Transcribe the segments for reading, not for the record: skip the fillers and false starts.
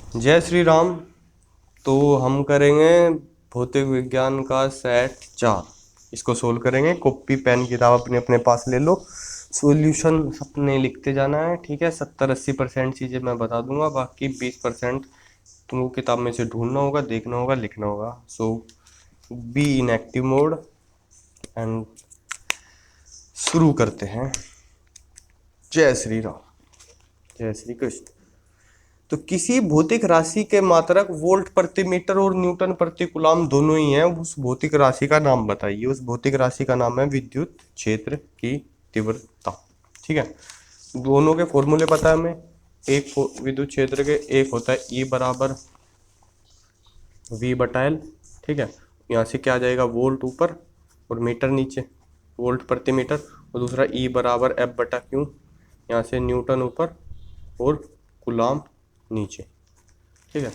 जय श्री राम। तो हम करेंगे भौतिक विज्ञान का सेट 4। इसको सोल्व करेंगे। कॉपी पेन किताब अपने अपने पास ले लो। सॉल्यूशन अपने लिखते जाना है, ठीक है। 70-80% चीज़ें मैं बता दूंगा, बाकी 20% तुमको किताब में से ढूंढना होगा, देखना होगा, लिखना होगा। So be in active mode and शुरू करते हैं। जय श्री राम, जय श्री कृष्ण। तो किसी भौतिक राशि के मात्रक वोल्ट प्रति मीटर और न्यूटन प्रति कूलम दोनों ही हैं। उस भौतिक राशि का नाम बताइए। उस भौतिक राशि का नाम है विद्युत क्षेत्र की तीव्रता। ठीक है, दोनों के फॉर्मूले पता है हमें। एक विद्युत क्षेत्र के एक होता है E बराबर V बटा L। ठीक है, यहाँ से क्या आ जाएगा, वोल्ट ऊपर और मीटर नीचे, वोल्ट प्रति मीटर। और दूसरा E बराबर F बटा Q, यहाँ से न्यूटन ऊपर और कूलम नीचे। ठीक है,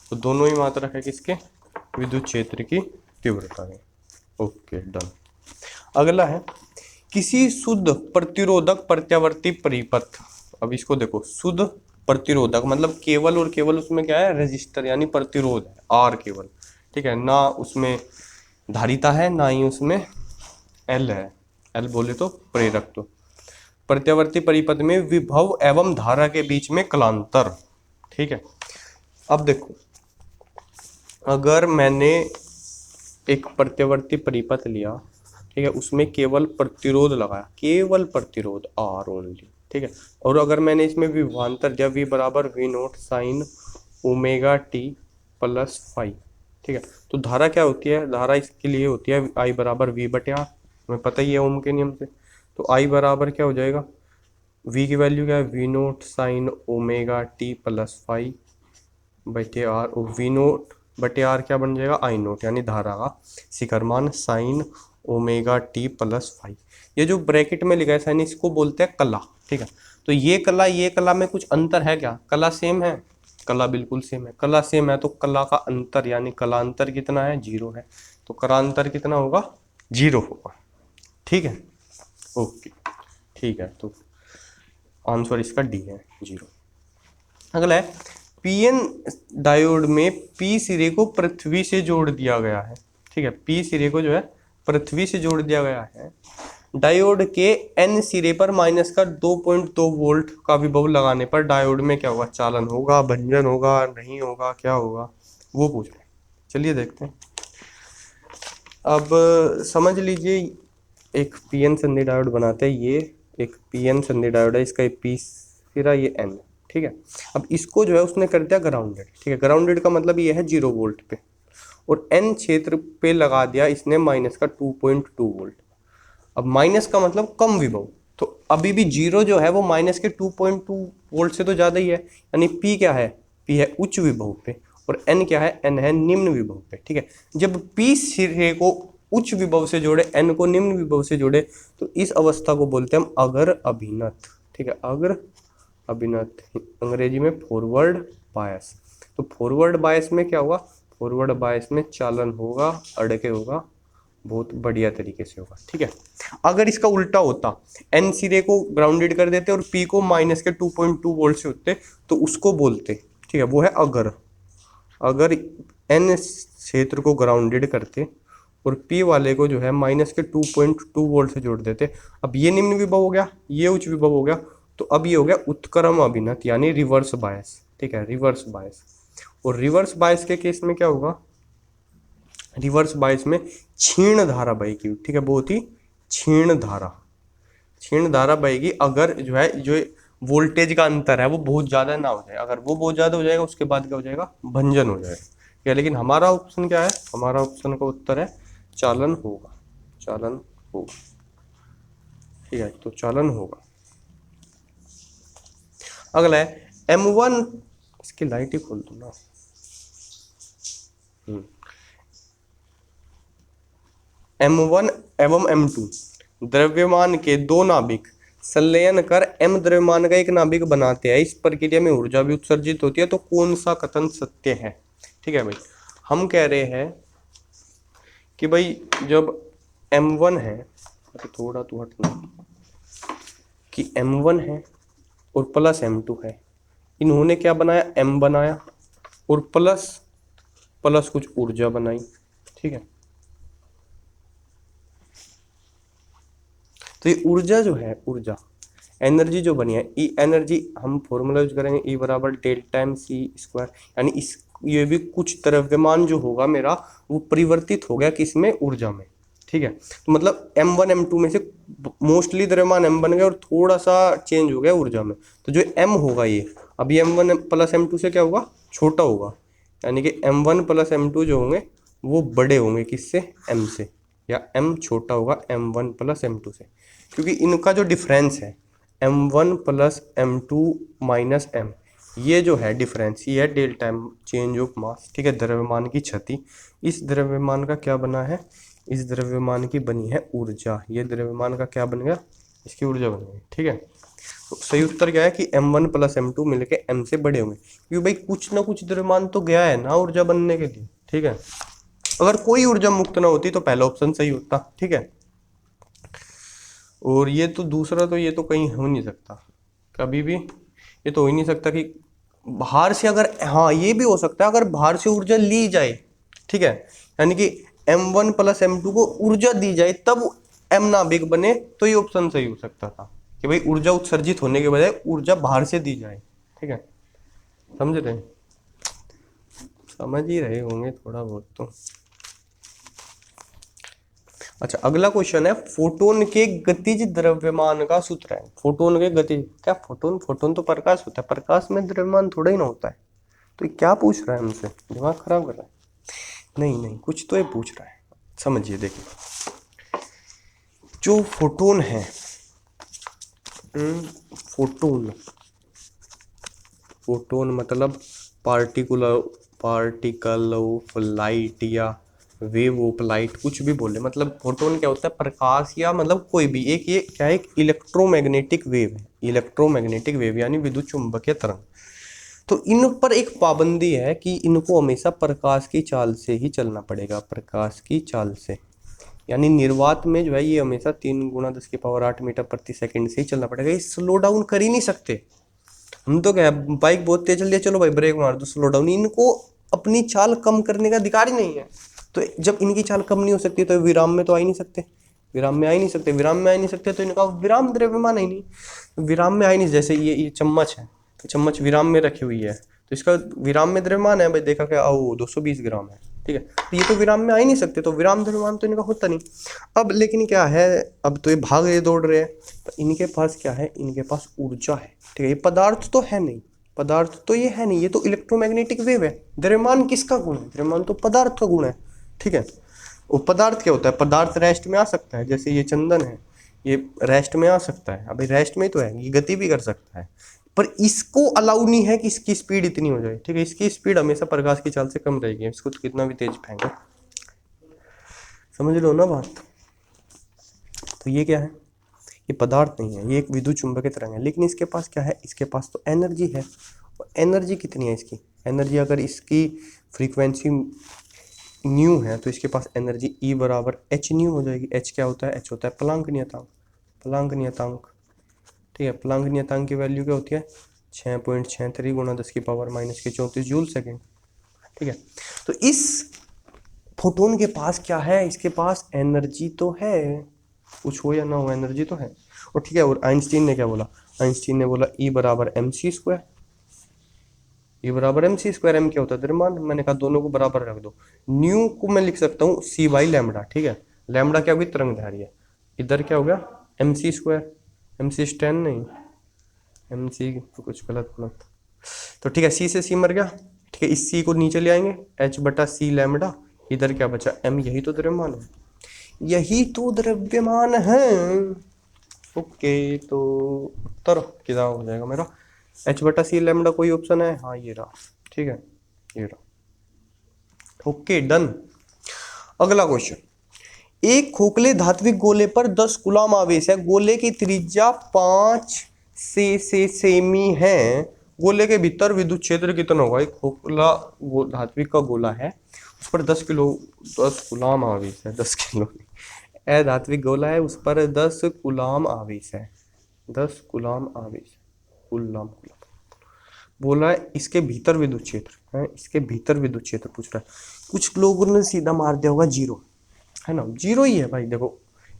तो दोनों ही मात्रक है किसके, विद्युत क्षेत्र की तीव्रता में। Okay done. अगला है किसी शुद्ध प्रतिरोधक प्रत्यावर्ती परिपथ। अब इसको देखो, शुद्ध प्रतिरोधक मतलब केवल और केवल उसमें क्या है, रेजिस्टर यानी प्रतिरोध है, आर केवल। ठीक है, ना उसमें धारिता है ना ही उसमें एल है। एल बोले तो प्रेरक। तो प्रत्यावर्ती परिपथ में विभव एवं धारा के बीच में कलांतर। ठीक है, अब देखो, अगर मैंने एक प्रत्यावर्ती परिपथ लिया, ठीक है, उसमें केवल प्रतिरोध लगाया, केवल प्रतिरोध आर ओनली। ठीक है, और अगर मैंने इसमें विभवांतर दिया V बराबर V note sine omega t plus five. ठीक है, तो धारा क्या होती है, धारा इसके लिए होती है I बराबर V बटे R। हमें पता ही है ओम के नियम से। तो I बराबर क्या हो जाएगा, V की वैल्यू क्या है, V note sine omega t plus five बटे आर। और V नोट बटे आर क्या बन जाएगा, आई नोट, यानी धारा का शिखर मान sign omega t plus five. ये जो ब्रैकेट में लिखा है साइन, इसको बोलते हैं कला। ठीक है, तो ये कला में कुछ अंतर है क्या, कला सेम है, कला बिल्कुल सेम है। कला सेम है तो कला का अंतर यानी कलांतर कितना है, 0 है। तो कलांतर कितना होगा, 0 होगा। ठीक है, ओके ठीक है, तो आंसर इसका डी है, 0। अगला है पीएन डायोड में पी सिरे को पृथ्वी से जोड़ दिया गया है। ठीक है, पी सिरे को जो है पृथ्वी से जोड़ दिया गया है। डायोड के एन सिरे पर माइनस का 2.2 वोल्ट का विभव लगाने पर डायोड में क्या होगा, चालन होगा, भंजन होगा, नहीं होगा, क्या होगा, वो पूछ रहे हैं। चलिए देखते हैं। अब समझ लीजिए, एक पीएन संधि डायोड बनाते हैं। ये एक पीएन संधि डायोड है, इसका पी सिरा ये एन। ठीक है, अब इसको जो है उसने कर दिया ग्राउंडेड। ठीक है, ग्राउंडेड का मतलब ये है 0 वोल्ट पे, और एन क्षेत्र पे लगा दिया इसने माइनस का 2.2 वोल्ट। अब माइनस का मतलब कम विभव, तो अभी भी 0 जो है वो माइनस के 2.2 वोल्ट से तो ज़्यादा ही है, यानी पी क्या है, पी है उच्च विभव पे, और एन क्या है, एन है निम्न विभव पे। ठीक है, जब पी सिरे को उच्च विभव से जोड़े, एन को निम्न विभव से जोड़े, तो इस अवस्था को बोलते हैं हम अगर अभिनत। ठीक है, अगर अभिनत, अंग्रेजी में फॉरवर्ड बायस। तो फॉरवर्ड बायस में क्या होगा, फॉरवर्ड बायस में चालन होगा, अड़के होगा, बहुत बढ़िया तरीके से होगा। ठीक है, अगर इसका उल्टा होता, एन सिरे को ग्राउंडेड कर देते और पी को माइनस के 2.2 वोल्ट से होते, तो उसको बोलते, ठीक है, वो है अगर। अगर एन क्षेत्र को ग्राउंडेड करते और पी वाले को जो है माइनस के 2.2 वोल्ट से जोड़ देते, अब ये निम्न विभव हो गया, ये उच्च विभव हो गया, तो अब ये हो गया उत्क्रम अभिनत यानी रिवर्स बायस। ठीक है, रिवर्स बायस। और रिवर्स बायस के केस में क्या होगा, रिवर्स बायस में क्षीण धारा बहेगी। ठीक है, बहुत ही क्षीण धारा, क्षीण धारा बहेगी अगर जो है जो वोल्टेज का अंतर है वो बहुत ज़्यादा ना हो जाए। अगर वो बहुत ज़्यादा हो जाएगा उसके बाद क्या हो जाएगा, भंजन हो जाएगा। क्या, लेकिन हमारा ऑप्शन क्या है, हमारा ऑप्शन का उत्तर है चालन होगा, चालन होगा। ठीक है, तो चालन होगा। अगला है M1, इसकी लाइट ही खोल दो ना। M1 एवं M2 द्रव्यमान के दो नाभिक संलयन कर M द्रव्यमान का एक नाभिक बनाते हैं। इस प्रक्रिया में ऊर्जा भी उत्सर्जित होती है, तो कौन सा कथन सत्य है। ठीक है भाई, हम कह रहे हैं कि भाई जब M1 है, थोड़ा तो हटना, कि M1 है और प्लस M2 है, इन्होंने क्या बनाया, M बनाया। और प्लस प्लस कुछ ऊर्जा बनाई, ठीक है। तो ये ऊर्जा जो है, ऊर्जा एनर्जी जो बनी है, ई एनर्जी हम फॉर्मूला यूज करेंगे, ई बराबर डेल्टा एम सी स्क्वायर, यानी इस ये भी कुछ द्रव्यमान जो होगा मेरा वो परिवर्तित हो गया किसमें, ऊर्जा में, ठीक है। तो मतलब m1 m2 में से मोस्टली द्रव्यमान m बन गया और थोड़ा सा चेंज हो गया ऊर्जा में। तो जो m होगा ये अभी m1 प्लस m2 से क्या होगा, छोटा होगा, यानी कि m1 प्लस m2 जो होंगे वो बड़े होंगे किससे, m से, या m छोटा होगा m1 प्लस m2 से, क्योंकि इनका जो डिफरेंस है m1 plus m2 minus m, ये जो है डिफरेंस, ये है delta M, change of mass, ठीक है, द्रव्यमान की क्षति। इस द्रव्यमान का क्या बना है, इस द्रव्यमान की बनी है ऊर्जा, ये द्रव्यमान का क्या बन गया, इसकी ऊर्जा बन गई, ठीक है। तो सही उत्तर क्या है कि m1 प्लस m2 मिलके m से बड़े होंगे, क्योंकि भाई कुछ ना कुछ द्रव्यमान तो गया है ना ऊर्जा बनने के लिए, ठीक है। अगर कोई ऊर्जा मुक्त ना होती तो पहला ऑप्शन सही होता, ठीक है। और ये तो दूसरा, तो ये तो कहीं हो नहीं सकता कभी भी, ये तो हो ही नहीं सकता कि बाहर से, अगर हाँ ये भी हो सकता है अगर बाहर से ऊर्जा ली जाए, ठीक है, यानी कि m1 प्लस m2 को ऊर्जा दी जाए तब m नाभिक बने, तो ये ऑप्शन सही हो सकता था कि भाई ऊर्जा उत्सर्जित होने के बजाय ऊर्जा बाहर से दी जाए, ठीक है। समझ रहे हैं, समझ ही रहे होंगे थोड़ा बहुत तो। अच्छा अगला क्वेश्चन है, फोटोन के गतिज द्रव्यमान का सूत्र है। फोटोन के गतिज, क्या फोटोन, फोटोन तो प्रकाश होता है, प्रकाश में द्रव्यमान थोड़ा ही ना होता है। तो ये क्या पूछ रहा है हमसे, दिमाग खराब कर रहा है, नहीं नहीं कुछ तो ये पूछ रहा है। समझिए, देखिए जो फोटोन है, फोटोन, फोटोन मतलब पार्टिकल ऑफ लाइट या वेव ऑफ लाइट, कुछ भी बोले, मतलब फोटोन क्या होता है, प्रकाश या मतलब कोई भी एक, ये क्या है, एक इलेक्ट्रोमैग्नेटिक वेव है, इलेक्ट्रोमैग्नेटिक वेव यानी विद्युत चुंबकीय तरंग। तो इन पर एक पाबंदी है कि इनको हमेशा प्रकाश की चाल से ही चलना पड़ेगा, प्रकाश की चाल से, यानी निर्वात में जो है ये हमेशा 3 गुणा 10⁸ मीटर प्रति सेकंड से ही चलना पड़ेगा, ये स्लो डाउन कर ही नहीं सकते। हम तो क्या, बाइक बहुत तेज चल रही है, चलो भाई ब्रेक मार दो, स्लो डाउन, इनको अपनी चाल कम करने का अधिकार ही नहीं है। तो जब इनकी चाल कम नहीं हो सकती तो विराम में तो आ ही नहीं सकते, विराम में आ ही नहीं सकते, विराम में आ ही नहीं सकते, तो इनका विराम द्रव्यमान है ही नहीं, विराम में आ ही नहीं। जैसे ये चम्मच है, तो चम्मच विराम में रखी हुई है, तो इसका विराम में द्रव्यमान है भाई, देखा क्या, आओ 220 ग्राम है, ठीक है। तो ये तो विराम में आ ही नहीं सकते, तो विराम द्रव्यमान तो इनका होता नहीं। अब लेकिन क्या है, अब तो ये भाग रहे, दौड़ रहे हैं, तो इनके पास क्या है, इनके पास ऊर्जा है, ठीक है। ये पदार्थ तो है नहीं, पदार्थ तो ये है नहीं, ये तो इलेक्ट्रोमैग्नेटिक वेव है। द्रव्यमान किसका गुण है, द्रव्यमान तो पदार्थ का गुण है, ठीक है। वो पदार्थ क्या होता है, पदार्थ रेस्ट में आ सकता है, जैसे ये चंदन है, ये रेस्ट में आ सकता है, अभी रेस्ट में तो है, ये गति भी कर सकता है, पर इसको अलाउ नहीं है कि इसकी स्पीड इतनी हो जाए, ठीक है। इसकी स्पीड हमेशा प्रकाश की चाल से कम रहेगी, इसको तो कितना भी तेज फेंको, समझ लो ना बात। तो ये क्या है, ये पदार्थ नहीं है, ये एक विद्युत चुंबकीय तरंग है, लेकिन इसके पास क्या है, इसके पास तो एनर्जी है। और एनर्जी कितनी है इसकी, एनर्जी अगर इसकी फ्रीक्वेंसी न्यू है तो इसके पास एनर्जी ई बराबर एच न्यू हो जाएगी। एच क्या होता है, एच होता है प्लांक नियतांक, प्लांक नियतांक, ठीक है। प्लांक नियतांक की वैल्यू क्या होती है, 6.63 गुणा 10⁻⁻34 जूल सेकेंड, ठीक है। तो इस फोटोन के पास क्या है, इसके पास एनर्जी तो है, कुछ हो या ना हो एनर्जी तो है। और ठीक है, और आइंस्टीन ने क्या बोला, आइंस्टीन ने बोला ई बराबर एम सी स्क्वायर, ई बराबर एम सी स्क्वायर, एम क्या होता है द्रव्यमान, मैंने कहा दोनों को बराबर रख दो, न्यू को मैं लिख सकता हूँ सी बाई लैम्बडा, ठीक है। लैम्बडा क्या होगी, तरंग दैर्घ्य है, इधर क्या हो गया M C square, M C स्टैन नहीं, एम सी कुछ गलत मत, तो ठीक है, सी से सी मर गया, ठीक है। इस सी को नीचे ले आएंगे, एच बटा सी लैम्बडा, इधर क्या बचा एम, यही तो द्रव्यमान है, यही तो द्रव्यमान है। ओके, तो उत्तर क्या हो जाएगा मेरा, एच बटा सी लैम्बडा कोई ऑप्शन है, हाँ ये रहा, ठीक है, ये रहा। Okay done. अगला क्वेश्चन, एक खोखले धात्विक गोले पर 10 कूलम आवेश है, गोले की त्रिज्या 5 से सेमी है, गोले के भीतर विद्युत क्षेत्र कितना होगा। एक खोखला धात्विक का गोला है, उस पर 10 कूलम आवेश है, 10 किलो धात्विक गोला है, उस पर 10 कूलम आवेश है, 10 कूलम आवेश, कूलम, बोला है इसके भीतर विद्युत क्षेत्र है, इसके भीतर विद्युत क्षेत्र पूछ रहा है। कुछ लोगों ने सीधा मार दिया होगा जीरो, है ना, जीरो ही है भाई। देखो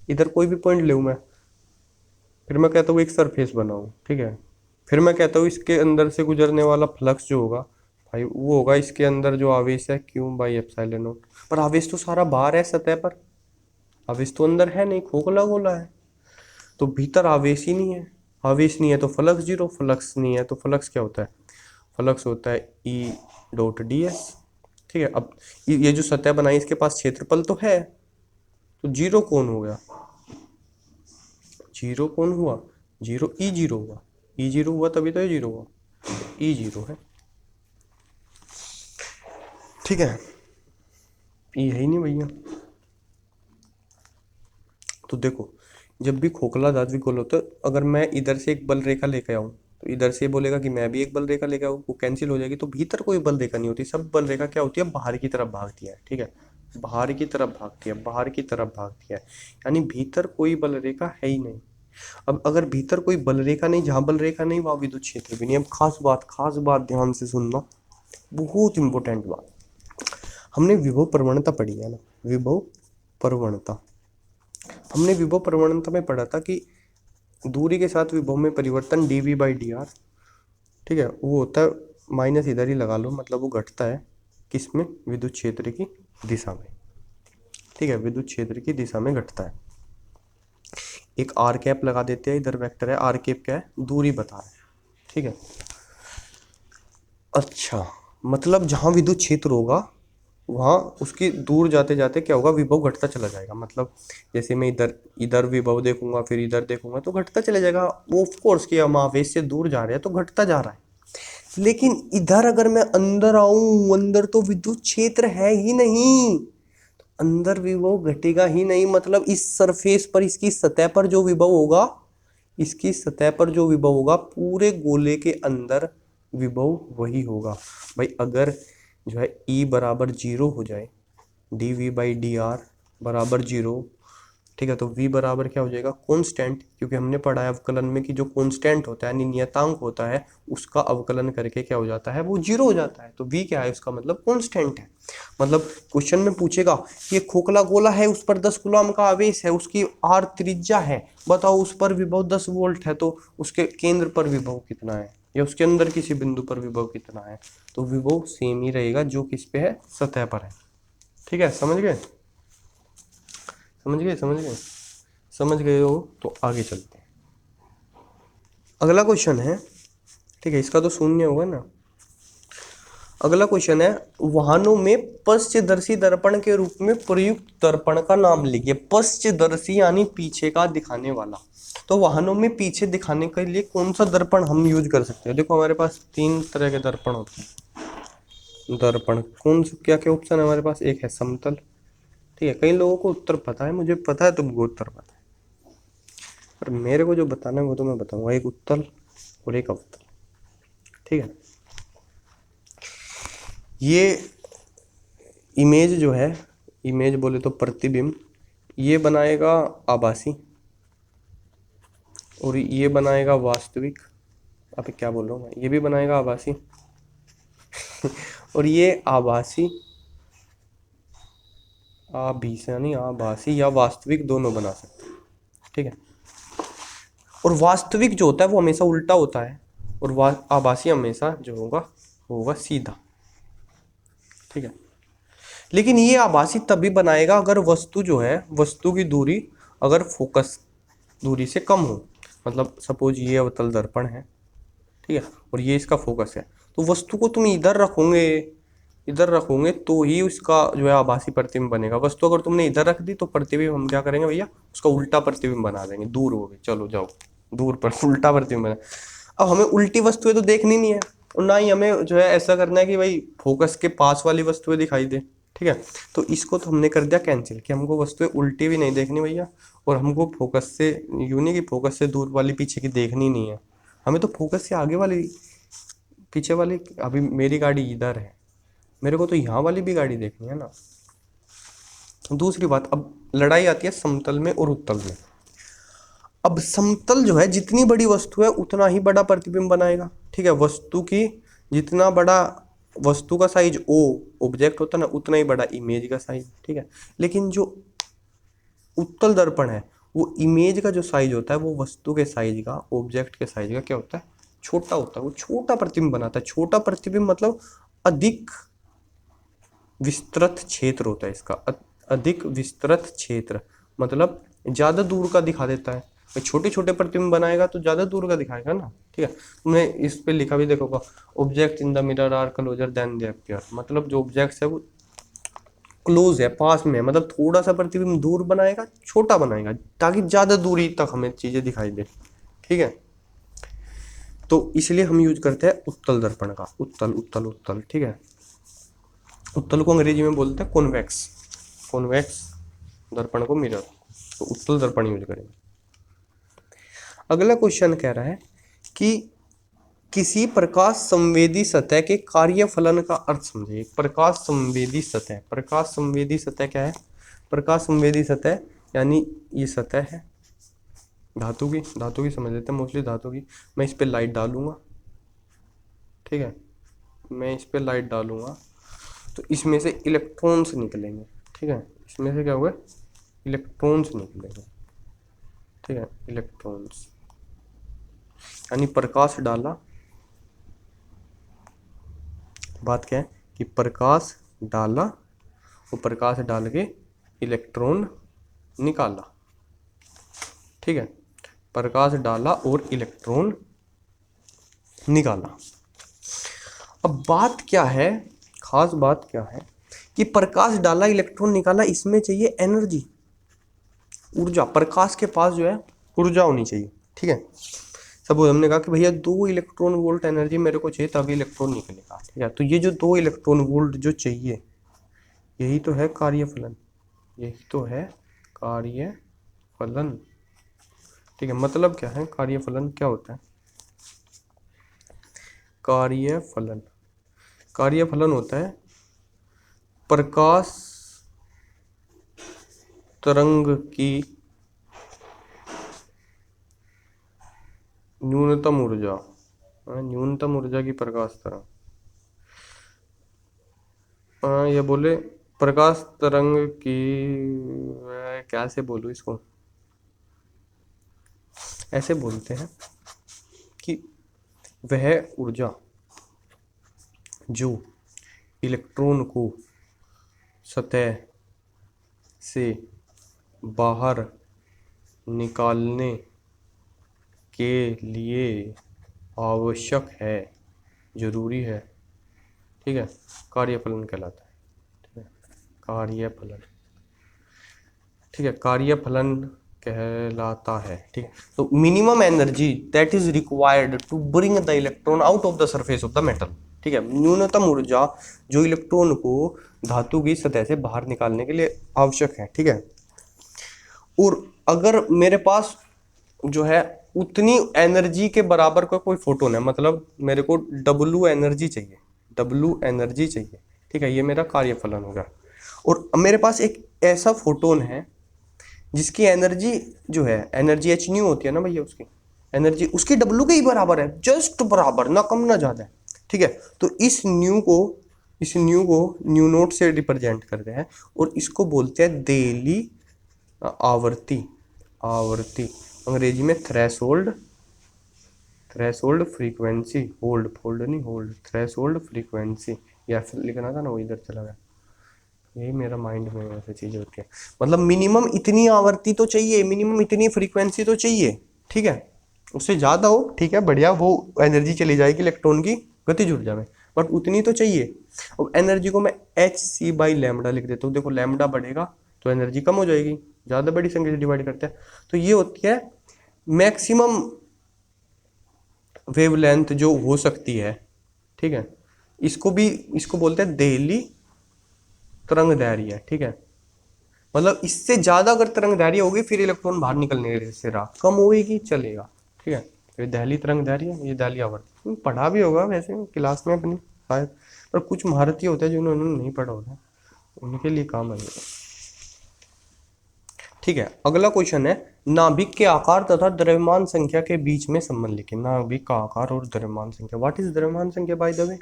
इधर कोई भी पॉइंट ले मैं, फिर मैं कहता हूँ एक सरफेस बनाऊँ, ठीक है, फिर मैं कहता हूँ इसके अंदर से गुजरने वाला फ्लक्स जो होगा भाई वो होगा इसके अंदर जो आवेश है क्यू बाई एप्सिलॉन नॉट। पर आवेश तो सारा बाहर है सतह पर, आवेश तो अंदर है नहीं, खोखला गोला है, तो भीतर आवेश ही नहीं है। आवेश नहीं है तो फ्लक्स जीरो, फ्लक्स नहीं है तो फ्लक्स क्या होता है, फ्लक्स होता है ई डॉट डी एस। ठीक है, अब ये जो सतह बनाई इसके पास क्षेत्रफल तो है, तो जीरो कौन हो गया, जीरो कौन हुआ, जीरो ई जीरो हुआ, ई जीरो हुआ तभी तो ये जीरो हुआ, ई जीरो है। ठीक है, ई है ही नहीं भैया। तो देखो जब भी खोखला धात्विक होता है, अगर मैं इधर से एक बल रेखा लेकर आऊँ तो इधर से बोलेगा कि मैं भी एक बल रेखा लेकर आऊँ, वो कैंसिल हो जाएगी, तो भीतर कोई बल रेखा नहीं होती, सब बल रेखा क्या होती है, बाहर की तरफ भागती है। ठीक है, बाहर की तरफ भागती है, बाहर की तरफ भागती है, यानी भीतर कोई बल रेखा है ही नहीं। अब अगर भीतर कोई बल रेखा नहीं, जहाँ बल रेखा नहीं वहाँ विद्युत क्षेत्र भी नहीं। अब खास बात ध्यान से सुनना, बहुत इंपॉर्टेंट बात, हमने विभव प्रवणता पढ़ी है ना, विभव प्रवणता, हमने विभव प्रवणता में पढ़ा था कि दूरी के साथ विभव में परिवर्तन dv बाई डी आर, ठीक है, वो होता है माइनस इधर ही लगा लो, मतलब वो घटता है किसमें, विद्युत क्षेत्र की दिशा में। ठीक है, विद्युत क्षेत्र की दिशा में घटता है। एक आर कैप लगा देते हैं, इधर वेक्टर है, आर कैप क्या है, दूरी बता रहा है। ठीक है, अच्छा मतलब जहाँ विद्युत क्षेत्र होगा वहाँ उसकी दूर जाते जाते क्या होगा, विभव घटता चला जाएगा। मतलब जैसे मैं इधर विभव देखूंगा, फिर इधर देखूंगा तो घटता चला जाएगा। वो ऑफ कोर्स कि हम आवेश से दूर जा रहे हैं तो घटता जा रहा है, लेकिन इधर अगर मैं अंदर आऊं, अंदर तो विद्युत क्षेत्र है ही नहीं, अंदर विभव घटेगा ही नहीं। मतलब इस सरफेस पर, इसकी सतह पर जो विभव होगा, इसकी सतह पर जो विभव होगा पूरे गोले के अंदर विभव वही होगा भाई। अगर जो है E बराबर जीरो हो जाए, D V by D R बराबर जीरो, ठीक है, तो V बराबर क्या हो जाएगा, कांस्टेंट, क्योंकि हमने पढ़ा है अवकलन में कि जो कांस्टेंट होता है यानी नियतांक होता है उसका अवकलन करके क्या हो जाता है, वो जीरो हो जाता है। तो V क्या है, उसका मतलब कांस्टेंट है। मतलब क्वेश्चन में पूछेगा ये खोखला गोला है, उस पर 10 कूलम का आवेश है, उसकी R त्रिज्या है, बताओ उस पर विभव 10 वोल्ट है, तो उसके केंद्र पर विभव कितना है, या उसके अंदर किसी बिंदु पर विभव कितना है, तो विभव सेम ही रहेगा जो किस पे है, सतह पर है। ठीक है, समझ गए, समझ गए, समझ गए, समझ गए हो तो आगे चलते हैं। अगला क्वेश्चन है, ठीक है, इसका तो शून्य होगा ना। अगला क्वेश्चन है, वाहनों में पश्चदर्शी दर्पण के रूप में प्रयुक्त दर्पण का नाम लिखिए। पश्चदर्शी यानी पीछे का दिखाने वाला, तो वाहनों में पीछे दिखाने के लिए कौन सा दर्पण हम यूज कर सकते हैं। देखो हमारे पास 3 तरह के दर्पण होते हैं। दर्पण कौन से, क्या क्या ऑप्शन है हमारे पास, एक है समतल, ठीक है, कई लोगों को उत्तर पता है, मुझे पता है तुमको उत्तर पता है, पर मेरे को जो बताना है वो तो मैं बताऊंगा। एक उत्तल और एक अवतल, ठीक है। ये इमेज जो है, इमेज बोले तो प्रतिबिंब, ये बनाएगा आभासी और ये बनाएगा वास्तविक। अभी क्या बोल रहा हूँ मैं, ये भी बनाएगा आभासी और ये आभासी, यानी आभासी या वास्तविक दोनों बना सकते हैं। ठीक है, और वास्तविक जो होता है वो हमेशा उल्टा होता है, और आभासी हमेशा जो होगा सीधा। ठीक है, लेकिन ये आभासी तभी बनाएगा अगर वस्तु जो है, वस्तु की दूरी अगर फोकस दूरी से कम हो। मतलब सपोज ये अवतल दर्पण है, ठीक है, और ये इसका फोकस है, तो वस्तु को तुम इधर रखोगे तो ही उसका जो है आभासी प्रतिबिंब बनेगा। वस्तु अगर तुमने इधर रख दी तो प्रतिबिंब हम क्या करेंगे भैया, उसका उल्टा प्रतिबिंब बना देंगे, दूर हो गए, चलो जाओ दूर पर उल्टा प्रतिबिंब बना। अब हमें उल्टी वस्तुएं तो देखनी नहीं है, और ना ही हमें जो है ऐसा करना है कि भाई फोकस के पास वाली वस्तुएं दिखाई दे। ठीक है, तो इसको तो हमने कर दिया कैंसिल कि हमको वस्तुएं उल्टी भी नहीं देखनी भैया, और हमको फोकस से यूं की फोकस से दूर वाली पीछे की देखनी नहीं है, हमें तो फोकस से आगे वाली पीछे वाली। अभी मेरी गाड़ी इधर है, मेरे को तो यहाँ वाली भी गाड़ी देखनी है ना। दूसरी बात, अब लड़ाई आती है समतल में और उत्तल में। अब समतल जो है, जितनी बड़ी वस्तु है उतना ही बड़ा प्रतिबिंब बनाएगा। ठीक है, वस्तु की जितना बड़ा वस्तु का साइज ओ ऑब्जेक्ट होता है ना, उतना ही बड़ा इमेज का साइज, ठीक है। लेकिन जो उत्तल दर्पण है वो इमेज का जो साइज होता है वो वस्तु के साइज का, ऑब्जेक्ट के साइज का क्या होता है, छोटा होता है। वो छोटा प्रतिबिंब बनाता है। छोटा प्रतिबिंब मतलब अधिक विस्तृत क्षेत्र होता है इसका। अधिक विस्तृत क्षेत्र मतलब ज्यादा दूर का दिखा देता है। भाई छोटे छोटे प्रतिबिंब बनाएगा तो ज्यादा दूर का दिखाएगा ना, ठीक है। तुमने इस पे लिखा भी देखोगा, object in the mirror are closer than they appear. मतलब जो ऑब्जेक्ट्स है वो क्लोज है, पास में है, मतलब थोड़ा सा प्रतिबिंब दूर बनाएगा, छोटा बनाएगा ताकि ज्यादा दूरी तक हमें चीजें दिखाई दे, ठीक है। तो इसलिए हम यूज करते हैं उत्तल दर्पण का। उत्तल उत्तल उत्तल, ठीक है। उत्तल को अंग्रेजी में बोलते हैं कॉन्वेक्स। कॉन्वेक्स दर्पण को मिरर, तो उत्तल दर्पण यूज करेंगे। अगला क्वेश्चन कह रहा है कि किसी प्रकाश संवेदी सतह के कार्यफलन का अर्थ समझिए। प्रकाश संवेदी सतह, प्रकाश संवेदी सतह क्या है? प्रकाश संवेदी सतह यानी ये सतह है धातु की, धातु की समझ लेते हैं, मोस्टली धातु की। मैं इस पे लाइट डालूंगा, ठीक है। मैं इस पे लाइट डालूंगा तो इसमें से इलेक्ट्रॉन्स निकलेंगे, ठीक है। इसमें से क्या होगा? इलेक्ट्रॉन्स निकलेंगे, ठीक है। इलेक्ट्रॉन्स यानी प्रकाश डाला, बात क्या है कि प्रकाश डाला और प्रकाश डाल के इलेक्ट्रॉन निकाला, ठीक है। प्रकाश डाला और इलेक्ट्रॉन निकाला। अब बात क्या है, खास बात क्या है कि प्रकाश डाला इलेक्ट्रॉन निकाला, इसमें चाहिए एनर्जी, ऊर्जा। प्रकाश के पास जो है ऊर्जा होनी चाहिए, ठीक है। सपोज हमने कहा कि भैया 2 इलेक्ट्रॉन वोल्ट एनर्जी मेरे को चाहिए तभी इलेक्ट्रॉन निकलेगा, ठीक है। तो ये जो 2 इलेक्ट्रॉन वोल्ट जो चाहिए, यही तो है कार्यफलन, यही तो है कार्यफलन, ठीक है। मतलब क्या है कार्यफलन, क्या होता है कार्यफलन? कार्यफलन होता है प्रकाश तरंग की न्यूनतम ऊर्जा, न्यूनतम ऊर्जा की प्रकाश तरंग, ये बोले प्रकाश तरंग की, कैसे बोलूं इसको, ऐसे बोलते हैं कि वह ऊर्जा जो इलेक्ट्रॉन को सतह से बाहर निकालने के लिए आवश्यक है, जरूरी है, ठीक है, कार्यफलन कहलाता है, ठीक है। कार्यफलन, ठीक है, कार्यफलन कहलाता है, ठीक है। तो minimum energy that is required to bring the electron out of the surface of the metal, ठीक है। न्यूनतम ऊर्जा जो इलेक्ट्रॉन को धातु की सतह से बाहर निकालने के लिए आवश्यक है, ठीक है। और अगर मेरे पास जो है उतनी एनर्जी के बराबर का कोई फोटोन है, मतलब मेरे को W एनर्जी चाहिए, W एनर्जी चाहिए, ठीक है, ये मेरा कार्यफलन होगा। और मेरे पास एक ऐसा फोटोन है जिसकी एनर्जी जो है, एनर्जी h न्यू होती है ना भैया, उसकी एनर्जी उसकी W के ही बराबर है, जस्ट बराबर, ना कम ना ज्यादा, ठीक है। तो इस न्यू को न्यू नोट से रिप्रेजेंट करते हैं और इसको बोलते हैं देली आवर्ती, आवर्ती अंग्रेजी में threshold, threshold frequency, hold, fold नहीं, होल्ड, थ्रेशोल्ड फ्रीक्वेंसी, या फिर लिखना था ना, वो इधर चला गया। यही मेरा माइंड में ऐसी चीजें होती है। मतलब मिनिमम इतनी आवर्ती तो चाहिए, मिनिमम इतनी फ्रीक्वेंसी तो चाहिए, ठीक है। उससे ज्यादा हो, ठीक है, बढ़िया, वो एनर्जी चली जाएगी इलेक्ट्रॉन की गतिज ऊर्जा में, बट उतनी तो चाहिए। अब एनर्जी को मैं hc/λ लिख देता हूँ। देखो लैम्डा बढ़ेगा तो एनर्जी कम हो जाएगी, ज्यादा बड़ी संख्या से डिवाइड करते हैं। तो ये होती है मैक्सिमम वेवलेंथ जो हो सकती है, ठीक है। इसको बोलते हैं देहली तरंग दैर्घ्य, ठीक है। मतलब इससे ज्यादा अगर तरंग दैर्घ्य होगी फिर इलेक्ट्रॉन बाहर निकलने से राह कम होगी, चलेगा, ठीक है। तो ये दहली तरंग दैर्घ्य, ये दहली आवर्त पढ़ा भी होगा वैसे क्लास में अपनी शायद, पर कुछ महारथी होते हैं जिन्होंने नहीं पढ़ा होता, उनके लिए काम है। ठीक है, अगला क्वेश्चन है नाभिक के आकार तथा द्रव्यमान संख्या के बीच में संबंध लिखें। नाभिक का आकार और द्रव्यमान संख्या। व्हाट इज द्रव्यमान संख्या बाय द वे?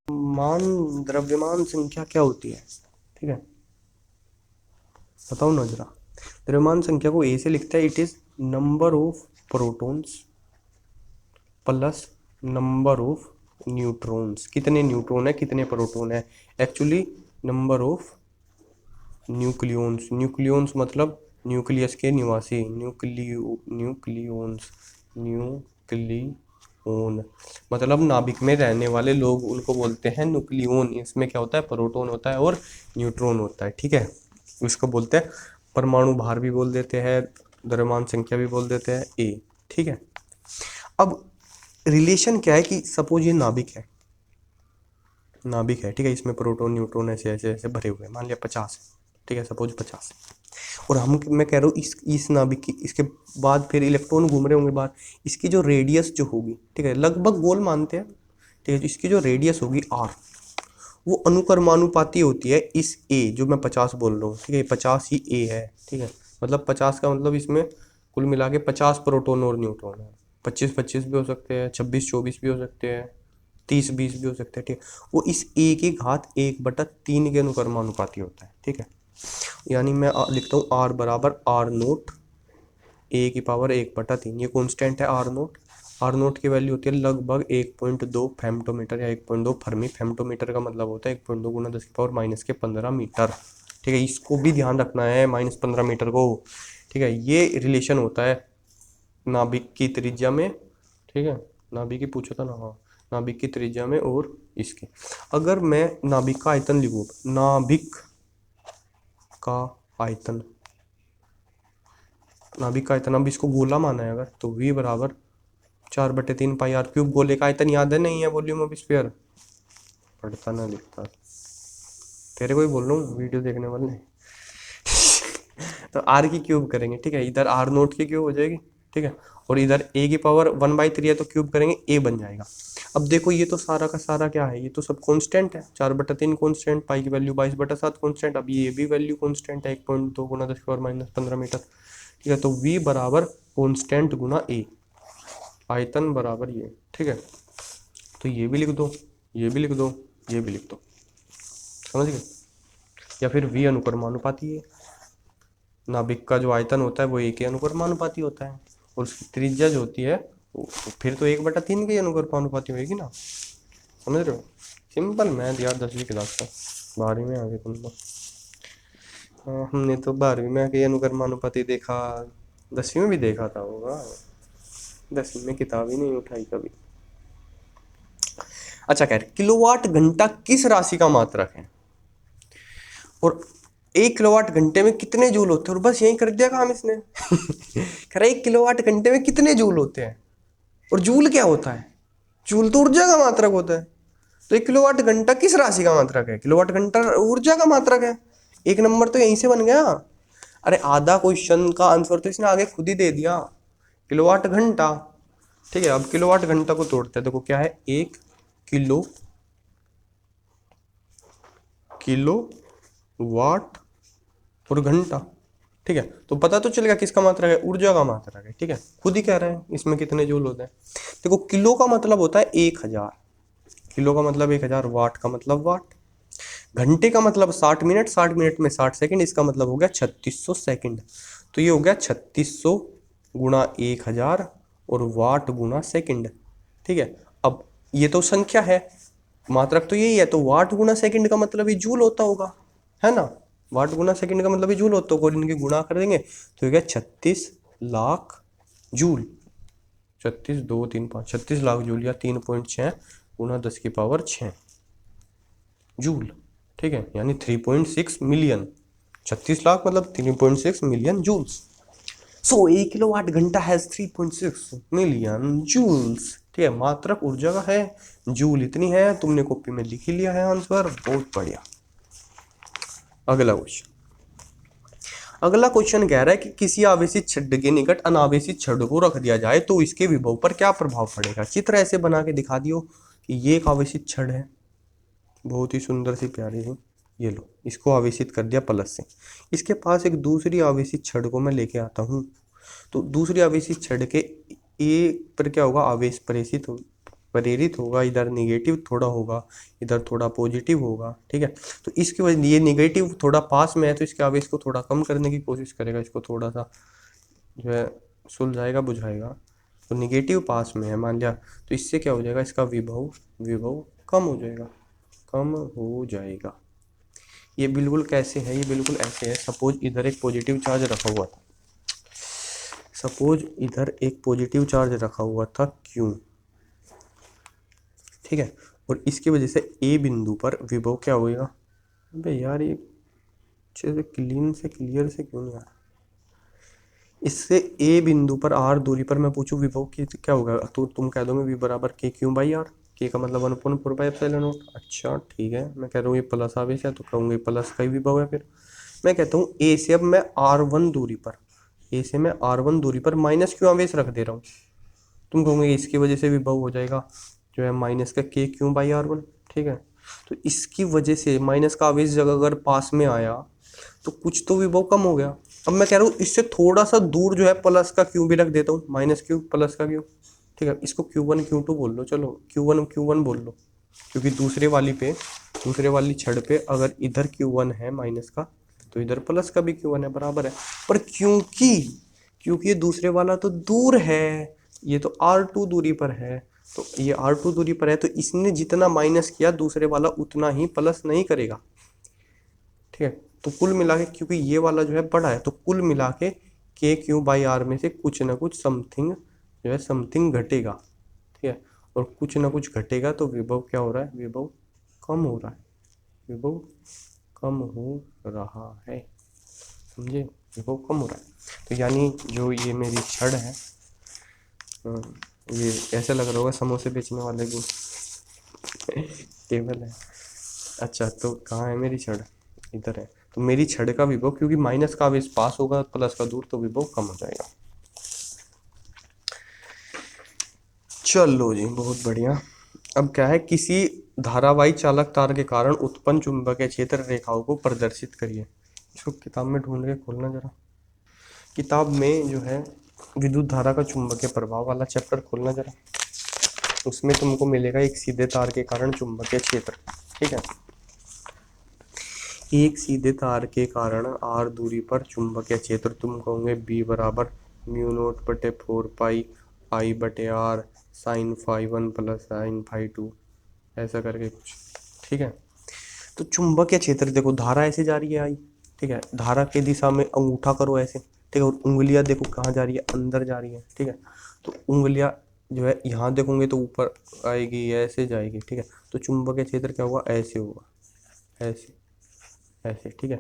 द्रव्यमान संख्या क्या होती है? ठीक है, बताओ ना जरा। द्रव्यमान संख्या को ए से लिखते हैं, it is number of protons plus number of neutrons. कितने न्यूट्रॉन है, कितने प्रोटॉन है? Actually number of nucleons. Nucleons मतलब न्यूक्लियस के निवासी, न्यूक्लियॉन्स, न्यूक्लियॉन मतलब नाभिक में रहने वाले लोग, उनको बोलते हैं न्यूक्लियॉन। इसमें क्या होता है? प्रोटॉन होता है और न्यूट्रॉन होता है। ठीक है, इसको बोलते हैं परमाणु भार भी बोल देते हैं, द्रव्यमान संख्या भी बोल देते हैं, ए। ठीक है, अब रिलेशन क्या है कि सपोज ये नाभिक है, नाभिक है, ठीक है, इसमें प्रोटॉन न्यूट्रॉन ऐसे ऐसे ऐसे भरे हुए हैं, मान लिया 50 है, ठीक है, सपोज 50। और मैं कह रहा हूँ इस नाभिक की, इसके बाद फिर इलेक्ट्रॉन घूम रहे होंगे बाहर, इसकी जो रेडियस जो होगी, ठीक है, लगभग गोल मानते हैं, ठीक है, इसकी जो रेडियस होगी आर, वो अनुक्रमानुपाती होती है इस ए जो मैं 50 बोल रहा हूँ। ठीक है, 50 ही ए है। ठीक है, मतलब 50 का मतलब इसमें कुल मिला के 50 प्रोटॉन और न्यूट्रॉन है। 25-25 भी हो सकते हैं, 26-24 भी हो सकते हैं, 30-20 भी हो सकते हैं। ठीक है, वो इस ए की घात 1/3 के अनुक्रमानुपाती होता है। ठीक है, यानी मैं लिखता हूँ आर बराबर आर नोट ए की पावर 1/3। ये कॉन्स्टेंट है आर नोट। आर नोट की वैल्यू होती है लगभग 1.2 फेम्टोमीटर या 1.2 फर्मी। फेम्टोमीटर का मतलब होता है 1.2 गुना 10⁻⁻⁻⁻⁻⁻⁻⁻⁻⁻⁻⁻⁻⁻⁻⁻⁻⁻⁻⁻ मीटर। ठीक है, इसको भी ध्यान रखना है, -15 मीटर को। ठीक है, ये रिलेशन होता है नाभिक की त्रिज्या में। ठीक है, नाभिक की पूछा था ना, हाँ, नाभिक की त्रिज्या में और इसके। अगर मैं नाभिक का आयतन लिखूँ, नाभिक का आयतन, नाभिक का आयतन, अब इसको गोला माना है अगर, तो v बराबर 4/3 पाई आर क्यूब। गोले का आयतन याद है? नहीं है, वॉल्यूम ऑफ स्फीयर। पढ़ता ना लिखता, तेरे को ही बोल रहा हूँ, वीडियो देखने वाले। तो आर की क्यूब करेंगे, ठीक है, इधर आर नोट की क्यूब हो जाएगी, ठीक है, और इधर ए की पावर 1/3 है तो क्यूब करेंगे, ए बन जाएगा। अब देखो ये तो सारा का सारा क्या है, ये तो सब कांस्टेंट है। 4/3 कांस्टेंट, पाई की वैल्यू 22/7 कांस्टेंट। अब ये भी वैल्यू कांस्टेंट है, 1.2 गुना 10⁻⁻⁻⁻⁻⁻⁻ मीटर। ठीक है, तो v बराबर कांस्टेंट गुना ए, आयतन बराबर ये। ठीक है, तो ये भी लिख दो, ये भी लिख दो, ये भी लिख दो, समझ गए? या फिर v अनुक्रमानुपाती है। नाभिक का जो आयतन होता है वो ए के अनुक्रमानुपाती होता है, और उसकी त्रिज्या जो होती है फिर तो 1/3 के अनुक्रमानुपाती होगी ना। समझ रहे हो? सिंपल मैथ यार, 10वीं क्लास का, 12वीं में आगे तुम लोग। हाँ, हमने तो 12वीं में आके अनुक्रमानुपाती देखा, 10वीं में भी देखा था होगा, 10वीं में किताब ही नहीं उठाई कभी। अच्छा, कह रहे किलोवाट घंटा किस राशि का मात्रक है, और 1 किलोवाट घंटे में कितने जूल होते हैं, और बस यही कर दिया काम इसने। कह रहा 1 किलोवाट घंटे में कितने जूल होते हैं, और जूल क्या होता है? जूल तो ऊर्जा का मात्रक होता है। तो 1 किलोवाट घंटा किस राशि का मात्रक है? किलोवाट घंटा ऊर्जा का मात्रक है। 1 नंबर तो यहीं से बन गया। अरे आधा क्वेश्चन का आंसर तो इसने आगे खुद ही दे दिया, किलोवाट घंटा। ठीक है, अब किलोवाट घंटा को तोड़ते हैं। देखो क्या है, 1 किलो वाट और घंटा। ठीक है, तो पता तो चल गया किसका मात्रक है, ऊर्जा का मात्रक है। ठीक है, खुद ही कह रहे हैं इसमें कितने जूल होते हैं। देखो किलो का मतलब होता है 1000, किलो का मतलब 1000, वाट का मतलब वाट, घंटे का मतलब 60 मिनट, 60 मिनट में 60 सेकंड, इसका मतलब हो गया 3600 सेकंड। तो ये हो गया 3600 गुणा 1000 और वाट गुणा सेकंड। ठीक है, अब ये तो संख्या है, मात्रक तो यही है, तो वाट गुणा सेकंड का मतलब ही जूल होता होगा, है ना। वाट गुणा सेकंड का मतलब ही जूल होता होगा, और इनके गुणा कर देंगे तो हो गया 36 लाख जूल। 36 2 3 5 36 लाख जूल, या 3.6 गुणा 10⁻6 जूल। ठीक है, यानी 3.6 मिलियन। 36 लाख मतलब 3.6 मिलियन जूल्स। सो 1 किलोवाट घंटा हैज 3.6 मिलियन जूल्स। ठीक है, मात्रक ऊर्जा का है, जूल इतनी है, तुमने कॉपी में लिख ही लिया है आंसर, बहुत बढ़िया। अगला क्वेश्चन, अगला क्वेश्चन कह रहा है कि किसी आवेशित छड़ के निकट अनावेशित छड़ को रख दिया जाए तो इसके विभव पर क्या प्रभाव पड़ेगा। चित्र ऐसे बना के दिखा दियो कि ये एक आवेशित छड़ है, बहुत ही सुंदर सी प्यारी है, ये लो, इसको आवेशित कर दिया प्लस से। इसके पास एक दूसरी आवेशित छड़ को मैं लेके आता हूँ, तो दूसरी आवेशित छड़ के ए पर क्या होगा, आवेश प्रेरित होगा, इधर निगेटिव थोड़ा होगा, इधर थोड़ा पॉजिटिव होगा, ठीक है। तो इसकी वजह, ये निगेटिव थोड़ा पास में है तो इसके आवेश को थोड़ा कम करने की कोशिश करेगा, इसको थोड़ा सा जो है सुलझाएगा बुझाएगा। तो निगेटिव पास में है मान लिया, तो इससे क्या हो जाएगा, इसका विभव विभव कम हो जाएगा, कम हो जाएगा। ये बिल्कुल कैसे है, ये बिल्कुल ऐसे है। सपोज इधर एक पॉजिटिव चार्ज रखा हुआ था, सपोज इधर एक पॉजिटिव चार्ज रखा हुआ था क्यू, ठीक है। और इसकी वजह से ए बिंदु पर विभव क्या होगा। अबे यार ये अच्छे से क्लियर से क्यों नहीं आ रहा। इससे ए बिंदु पर आर दूरी पर मैं पूछूं विभव की क्या होगा, तो तुम कह दोगे वी बराबर के क्यू बाई आर, के का मतलब 1/4 अच्छा ठीक है। मैं कह रहा हूँ ये प्लस आवेश है तो कहूँगी प्लस का ही विभव है। फिर मैं कहता हूँ ए से अब मैं R1 दूरी पर, ए से मैं R1 दूरी पर माइनस क्यू आवेश रख दे रहा हूँ। तुम कहोगे इसकी वजह से विभव हो जाएगा जो है माइनस का के क्यू बाई R1, ठीक है। तो इसकी वजह से माइनस का आवेश जगह अगर पास में आया तो कुछ तो विभव कम हो गया। अब मैं कह रहा हूँ इससे थोड़ा सा दूर जो है प्लस का क्यू भी रख देता हूँ, माइनस क्यू प्लस का क्यू, ठीक है। इसको Q1 Q2 बोल लो, चलो Q1 बोल लो, क्योंकि दूसरे वाली छड़ पे अगर इधर Q1 है माइनस का तो इधर प्लस का भी Q1 है, बराबर है। पर क्योंकि ये दूसरे वाला तो दूर है, ये तो R2 दूरी पर है, तो ये R2 दूरी पर है तो इसने जितना माइनस किया दूसरे वाला उतना ही प्लस नहीं करेगा, ठीक है। तो कुल मिला के क्योंकि ये वाला जो है बड़ा है तो कुल मिला के क्यू बाई आर में से कुछ ना कुछ समथिंग जो है समथिंग घटेगा, ठीक है। और कुछ ना कुछ घटेगा तो विभव क्या हो रहा है, विभव कम हो रहा है, विभव कम हो रहा है, समझे, विभव कम हो रहा है। तो यानी जो ये मेरी छड़ है, ये ऐसे लग रहा होगा समोसे बेचने वाले को टेबल है। अच्छा तो कहाँ है मेरी छड़, इधर है। तो मेरी छड़ का विभव क्योंकि माइनस का आवेश पास होगा प्लस का दूर, तो विभव कम हो जाएगा। चलो जी बहुत बढ़िया। अब क्या है, किसी धारावाही चालक तार के कारण उत्पन्न चुंबकीय क्षेत्र रेखाओं को प्रदर्शित करिए। इसको किताब में ढूंढ के खोलना जरा, किताब में जो है विद्युत धारा का चुंबकीय प्रभाव वाला चैप्टर खोलना जरा, उसमें तुमको मिलेगा एक सीधे तार के कारण चुंबकीय क्षेत्र, ठीक है। एक सीधे तार के कारण r दूरी पर चुंबकीय क्षेत्र तुम कहोगे b बराबर म्यू नोट बटे 4 पाई I बटे r sine phi 1 plus sine phi 2, ऐसा करके कुछ, ठीक है। तो चुंबकीय क्षेत्र देखो, धारा ऐसे जा रही है I, ठीक है। धारा के दिशा में अंगूठा करो ऐसे, ठीक है। और उंगलियां देखो कहाँ जा रही है, अंदर जा रही है, ठीक है। तो उंगलियां जो है यहाँ देखोगे तो ऊपर आएगी, ऐसे जाएगी, ठीक है। तो चुंबकीय क्षेत्र क्या होगा, ऐसे होगा, ऐसे ऐसे, ठीक है।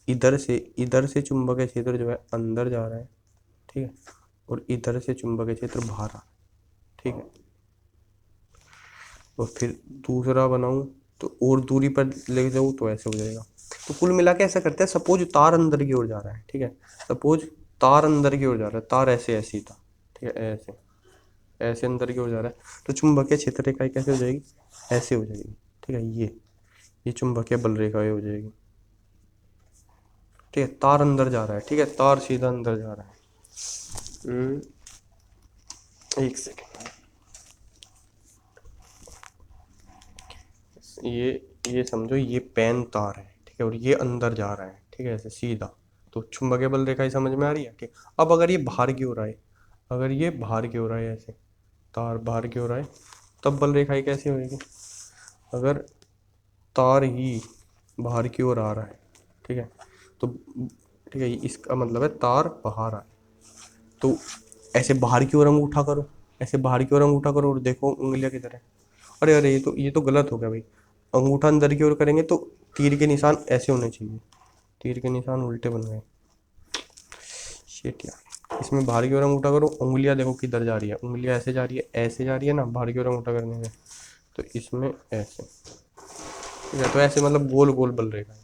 इधर से चुंबकीय क्षेत्र जो है अंदर जा रहा है, ठीक है। और इधर से चुंबकीय क्षेत्र बाहर आ रहा है, ठीक है। और फिर दूसरा बनाऊं तो और दूरी पर ले जाऊँ तो ऐसे हो जाएगा। तो कुल मिला के ऐसा करते हैं, सपोज तार अंदर की ओर जा रहा है, ठीक है। सपोज तार अंदर की ओर जा रहा है, तार ऐसे ऐसी था, ठीक है, ऐसे ऐसे अंदर की ओर जा रहा है, तो चुंबकीय क्षेत्र रेखा कैसे हो जाएगी, ऐसे हो जाएगी, ठीक है। ये चुंबकीय बल रेखा हो जाएगी, ठीक है। तार अंदर जा रहा है, ठीक है, तार सीधा अंदर जा रहा है। एक सेकेंड, ये समझो ये पेन तार है, ठीक है, और ये अंदर जा रहा है, ठीक है, ऐसे सीधा। तो चुंबकीय बल रेखा ही समझ में आ रही है, ठीक। अब अगर ये बाहर की ओर आए, अगर ये बाहर की ओर आए ऐसे, तार बाहर की ओर आए, तब बल रेखा कैसी होगी, अगर तार ही बाहर की ओर आ रहा है, ठीक है, तो ठीक है, इसका मतलब है तार बाहर आए, तो ऐसे बाहर की ओर अंगूठा करो, ऐसे बाहर की ओर अंगूठा करो और देखो उंगलियां किधर है। अरे अरे ये तो गलत हो गया भाई, अंगूठा अंदर की ओर करेंगे तो तीर के निशान ऐसे होने चाहिए, तीर के निशान उल्टे बन गए, शिट यार। इसमें बाहर की ओर अंगूठा करो, उंगलियां देखो किधर जा रही है, उंगलियां ऐसे जा रही है, ऐसे जा रही है ना बाहर की ओर अंगूठा करने से, तो इसमें ऐसे, ठीक है। तो ऐसे मतलब गोल गोल बल रहेगा,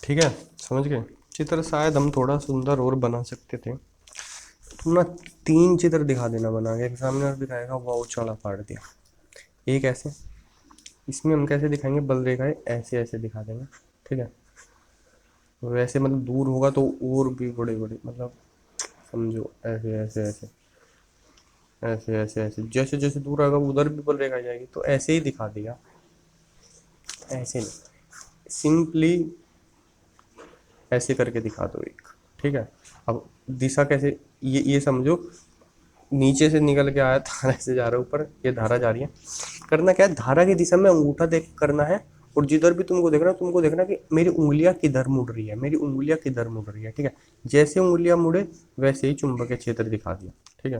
ठीक है, समझ गए। चित्र शायद हम थोड़ा सुंदर और बना सकते थे, तुम ना 3 चित्र दिखा देना बना के, एग्जामिनर दिखाएगा वाह चौड़ा फाड़ दिया। एक ऐसे, इसमें हम कैसे दिखाएंगे, बल रेखाएं ऐसे ऐसे दिखा देंगे, ठीक है। वैसे मतलब दूर होगा तो और भी बड़े बड़े, मतलब समझो ऐसे ऐसे ऐसे ऐसे ऐसे ऐसे, जैसे जैसे दूर आएगा उधर भी बल रेखा जाएगी, तो ऐसे ही दिखा दिया, ऐसे नहीं, सिंपली ऐसे करके दिखा दो एक, ठीक है। अब दिशा कैसे, ये समझो, नीचे से निकल के आया धारा से जा रहा है ऊपर, ये धारा जा रही है, करना क्या है, धारा की दिशा में अंगूठा देख करना है, और जिधर भी तुमको देखना कि मेरी उंगलियां किधर मुड़ रही है, मेरी उंगलियां किधर मुड़ रही है, ठीक है। जैसे उंगलियां मुड़े वैसे ही चुंबकीय क्षेत्र दिखा दिया, ठीक है।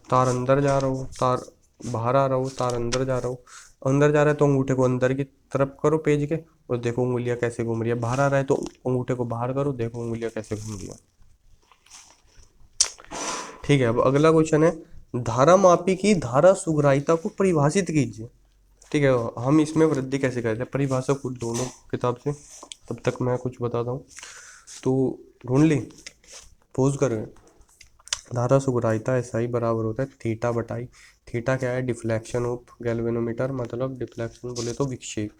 तार अंदर जा रहा हो, तार बाहर आ रहा हो, तार अंदर जा रहा हो, अंदर जा रहा है तो अंगूठे को अंदर की तरफ करो पेज के, और देखो उंगलियां कैसे घूम रही है, बाहर आ रहा है तो अंगूठे को बाहर करो, देखो उंगलियां कैसे घूम रही है, ठीक है। अब अगला क्वेश्चन है, धारा मापी की धारा सुग्राहिता को परिभाषित कीजिए, ठीक है। हम इसमें वृद्धि कैसे करते हैं, परिभाषा खुद दोनों किताब से, तब तक मैं कुछ बताता हूँ। तो ढूंढ ली, पोज कर गए। धारा सुग्राहिता ऐसा ही बराबर होता है थीटा बटाई, थीटा क्या है, डिफ्लेक्शन ऑफ गैल्वेनोमीटर, मतलब डिफ्लेक्शन बोले तो विक्षेप,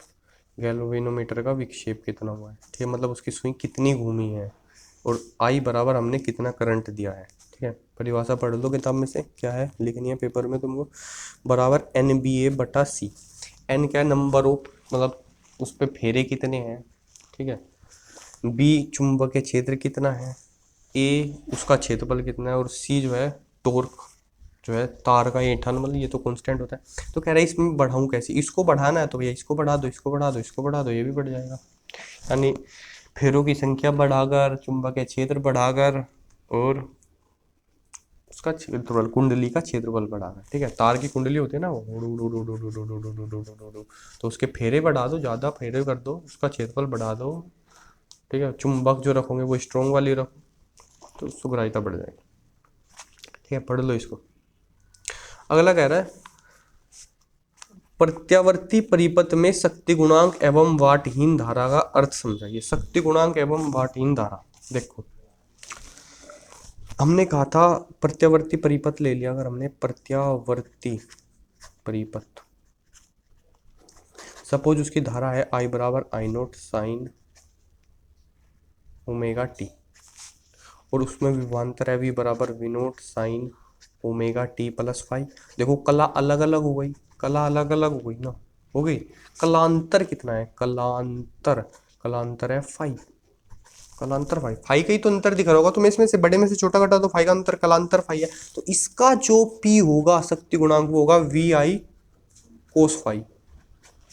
गैल्वेनोमीटर का विक्षेप कितना हुआ है, ठीक है, मतलब उसकी सुई कितनी घूमी है, और आई बराबर हमने कितना करंट दिया है, ठीक है। परिभाषा पढ़ लो किताब में से, क्या है लिखनी है पेपर में तुमको, बराबर NBA बटा सी, एन क्या है, नंबर ऑफ, मतलब उस पर फेरे कितने हैं, ठीक है। बी चुंबकीय क्षेत्र कितना है, ए उसका क्षेत्रफल कितना है, और सी जो है टॉर्क जो है तार का ऐंठन, मतलब ये तो कांस्टेंट होता है। तो कह रहा है इसमें बढ़ाऊं कैसे, इसको बढ़ाना है तो भैया इसको बढ़ा दो, इसको बढ़ा दो, इसको बढ़ा दो, ये भी बढ़ जाएगा, यानी फेरों की संख्या बढ़ाकर, चुंबकीय क्षेत्र बढ़ाकर, और उसका क्षेत्रफल, कुंडली का क्षेत्रफल बढ़ाकर, ठीक है। तार की कुंडली होती है ना वो, तो उसके फेरे बढ़ा दो, ज़्यादा फेरे कर दो, उसका क्षेत्रफल बढ़ा दो, ठीक है। चुंबक जो रखोगे वो स्ट्रॉन्ग वाली रखो, तो सुग्राहिता बढ़ जाएगी, ठीक है। पढ़ लो इसको। अगला कह रहा है, प्रत्यावर्ती परिपथ में शक्ति गुणांक एवं वाटहीन धारा का अर्थ समझाइए। शक्ति गुणांक एवं वाटहीन धारा, देखो हमने कहा था प्रत्यावर्ती परिपथ ले लिया, अगर हमने प्रत्यावर्ती परिपथ, सपोज उसकी धारा है I बराबर I0 साइन ओमेगा टी, और उसमें विभवांतर है V बराबर V0 sign omega t plus five. देखो कला अलग अलग हो गई, कला अलग अलग हो गई ना, हो गई। कलांतर कितना है, कलांतर है फाइव, कलांतर फाइव, फाइव का ही तो अंतर दिख रहा होगा तुम्हें, इसमें से बड़े में से छोटा घटा तो फाइव का अंतर, कलांतर फाइव है, तो इसका जो P होगा शक्ति गुणांक वो होगा VI कोस फाइव,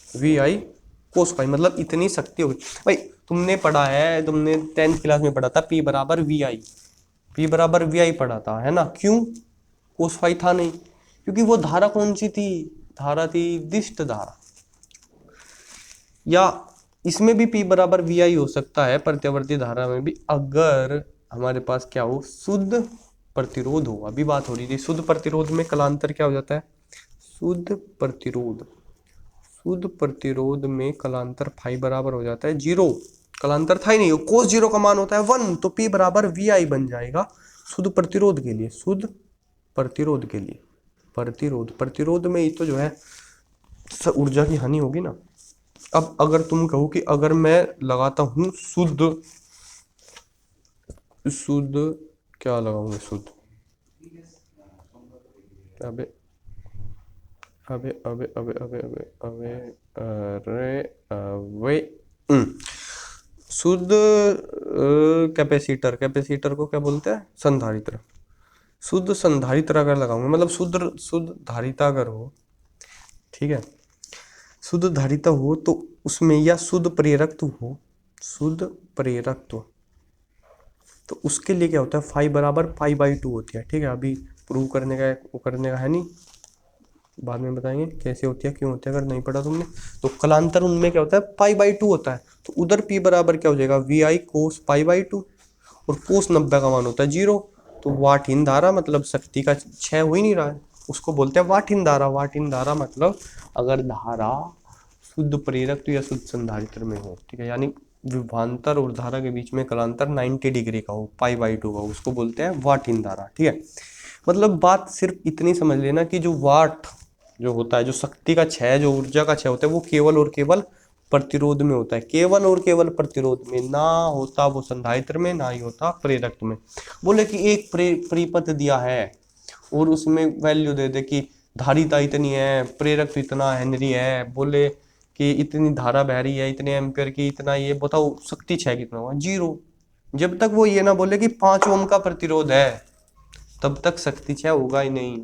VI कोस फाइव, मतलब इतनी शक्ति होगी भाई। तुमने पढ़ा है, तुमने 10th क्लास में पढ़ा था P बराबर VI, P बराबर VI पढ़ा था, है ना, क्यों कोस फाइव था नहीं, क्योंकि वो धारा कौन सी थी, धारा थी दिष्ट धारा। या इसमें भी P बराबर VI हो सकता है, प्रत्यावर्ती धारा में भी, अगर हमारे पास क्या हो, शुद्ध प्रतिरोध हो। अभी बात हो रही थी शुद्ध प्रतिरोध में कलांतर क्या हो जाता है, शुद्ध प्रतिरोध, शुद्ध प्रतिरोध में कलांतर फाइव बराबर हो जाता है जीरो, कलांतर था ही नहीं, कोस जीरो का मान होता है 1, तो P बराबर VI बन जाएगा शुद्ध प्रतिरोध के लिए, शुद्ध प्रतिरोध के लिए, प्रतिरोध में ही तो जो है ऊर्जा की हानि होगी ना। अब अगर तुम कहो कि अगर मैं लगाता हूं शुद्ध, शुद्ध क्या लगाऊंगा, शुद्ध, अबे अबे अबे अबे अबे अबे अबे अरे अबे शुद्ध कैपेसिटर, कैपेसिटर को क्या बोलते हैं, संधारित्र, शुद्ध संधारित्र अगर लगाऊंगा, मतलब शुद्ध शुद्ध धारिता अगर हो, ठीक है, शुद्ध धारिता हो तो उसमें, या शुद्ध प्रेरकत्व हो, शुद्ध प्रेरकत्व, तो उसके लिए क्या होता है, फाइव बराबर पाई बाई टू होती है, ठीक है। अभी प्रूव करने का वो करने का है नहीं, बाद में बताएंगे कैसे होती है, क्यों होती है, अगर नहीं पढ़ा तुमने तो। कलांतर उनमें क्या होता है, पाई बाई टू होता है, तो उधर P बराबर क्या हो जाएगा, VI cos pi by two, और कोस 90 का मान होता है जीरो, तो वाटहीन धारा मतलब शक्ति का क्षय हो ही नहीं रहा है, उसको बोलते हैं वाटहीन धारा। वाटहीन धारा मतलब अगर धारा शुद्ध प्रेरक या शुद्ध संधारित्र में हो, ठीक है, यानी विभवांतर और धारा के बीच में कलांतर 90 डिग्री का हो, पाई बाई टू का, उसको बोलते हैं वाटहीन धारा, ठीक है। मतलब बात सिर्फ इतनी समझ लेना कि जो वाट जो होता है, जो शक्ति का क्षय, जो ऊर्जा का क्षय होता है, वो केवल और केवल प्रतिरोध में होता है, केवल और केवल प्रतिरोध में, ना होता वो संधारित्र में, ना ही होता प्रेरक में। बोले कि एक परिपथ दिया है और उसमें वैल्यू दे दे कि धारिता इतनी है, प्रेरक तो इतना हेनरी है, बोले कि इतनी धारा बह रही है, इतने एम्पियर की, इतना, ये बताओ शक्ति क्षय कितना होगा, 0। जब तक वो ये ना बोले कि 5 ओम का प्रतिरोध है, तब तक शक्ति क्षय होगा ही नहीं।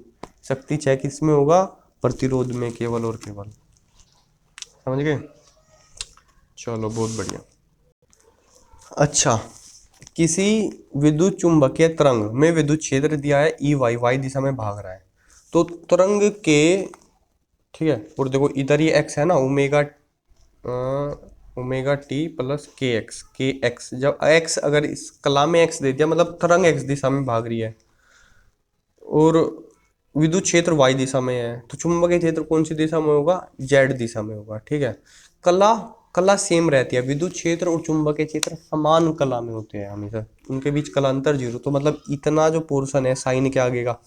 शक्ति क्षय किस में होगा? प्रतिरोध में, केवल और केवल। समझ गए? चलो बहुत बढ़िया। अच्छा, किसी विद्युत चुंबकीय तरंग में विद्युत क्षेत्र दिया है ई वाई, वाई दिशा में भाग रहा है, तो तरंग के, ठीक है, और देखो इधर ये एक्स है ना, omega t plus k x, जब एक्स अगर इस कला में एक्स दे दिया, मतलब तरंग एक्स दिशा में भाग रही है और विद्युत क्षेत्र वाई दिशा में है, तो चुंबकीय क्षेत्र कौन सी दिशा में होगा? जेड दिशा में होगा। ठीक है, कला कला सेम रहती है, विद्युत क्षेत्र और चुंबकीय क्षेत्र समान कला में होते हैं हमेशा, उनके बीच कलांतर 0। तो मतलब इतना जो पोर्शन है साइन के आगे का,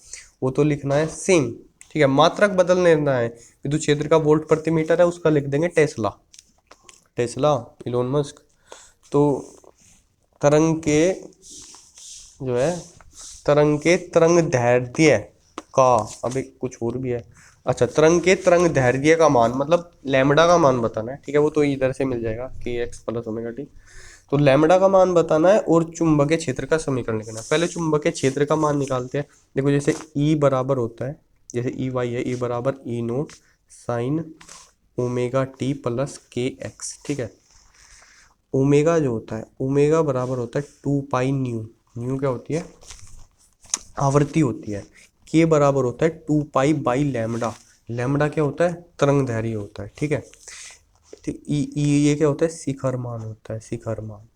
वो तो लिखना है सेम। ठीक है, मात्रक बदल लेना है, विद्युत क्षेत्र का वोल्ट प्रति मीटर है, उसका लिख देंगे टेस्ला, टेस्ला, इलोन मस्क। तो तरंग के जो है, तरंग के तरंग दैर्ध्य का, अभी कुछ और भी है, अच्छा, तरंग के तरंग दैर्ध्य का मान, मतलब लैम्बडा का मान बताना है। ठीक है, वो तो इधर से मिल जाएगा, के एक्स प्लस ओमेगा टी। तो लैम्बडा का मान बताना है और चुंबकीय क्षेत्र का समीकरण लिखना है। पहले चुंबकीय क्षेत्र का मान निकालते हैं। देखो जैसे ई बराबर होता है, जैसे ई वाई है, ई बराबर E naught sine omega t plus k x. ठीक है, ओमेगा जो होता है, ओमेगा बराबर होता है 2 पाई न्यू, न्यू क्या होती है? आवृत्ति होती है। के बराबर होता है 2 पाई बाई लैम्बडा, लैम्बडा क्या होता है? तरंग दैर्ध्य होता है। ठीक है, ठीक, ये क्या होता है? शिखर मान होता है, शिखर मान।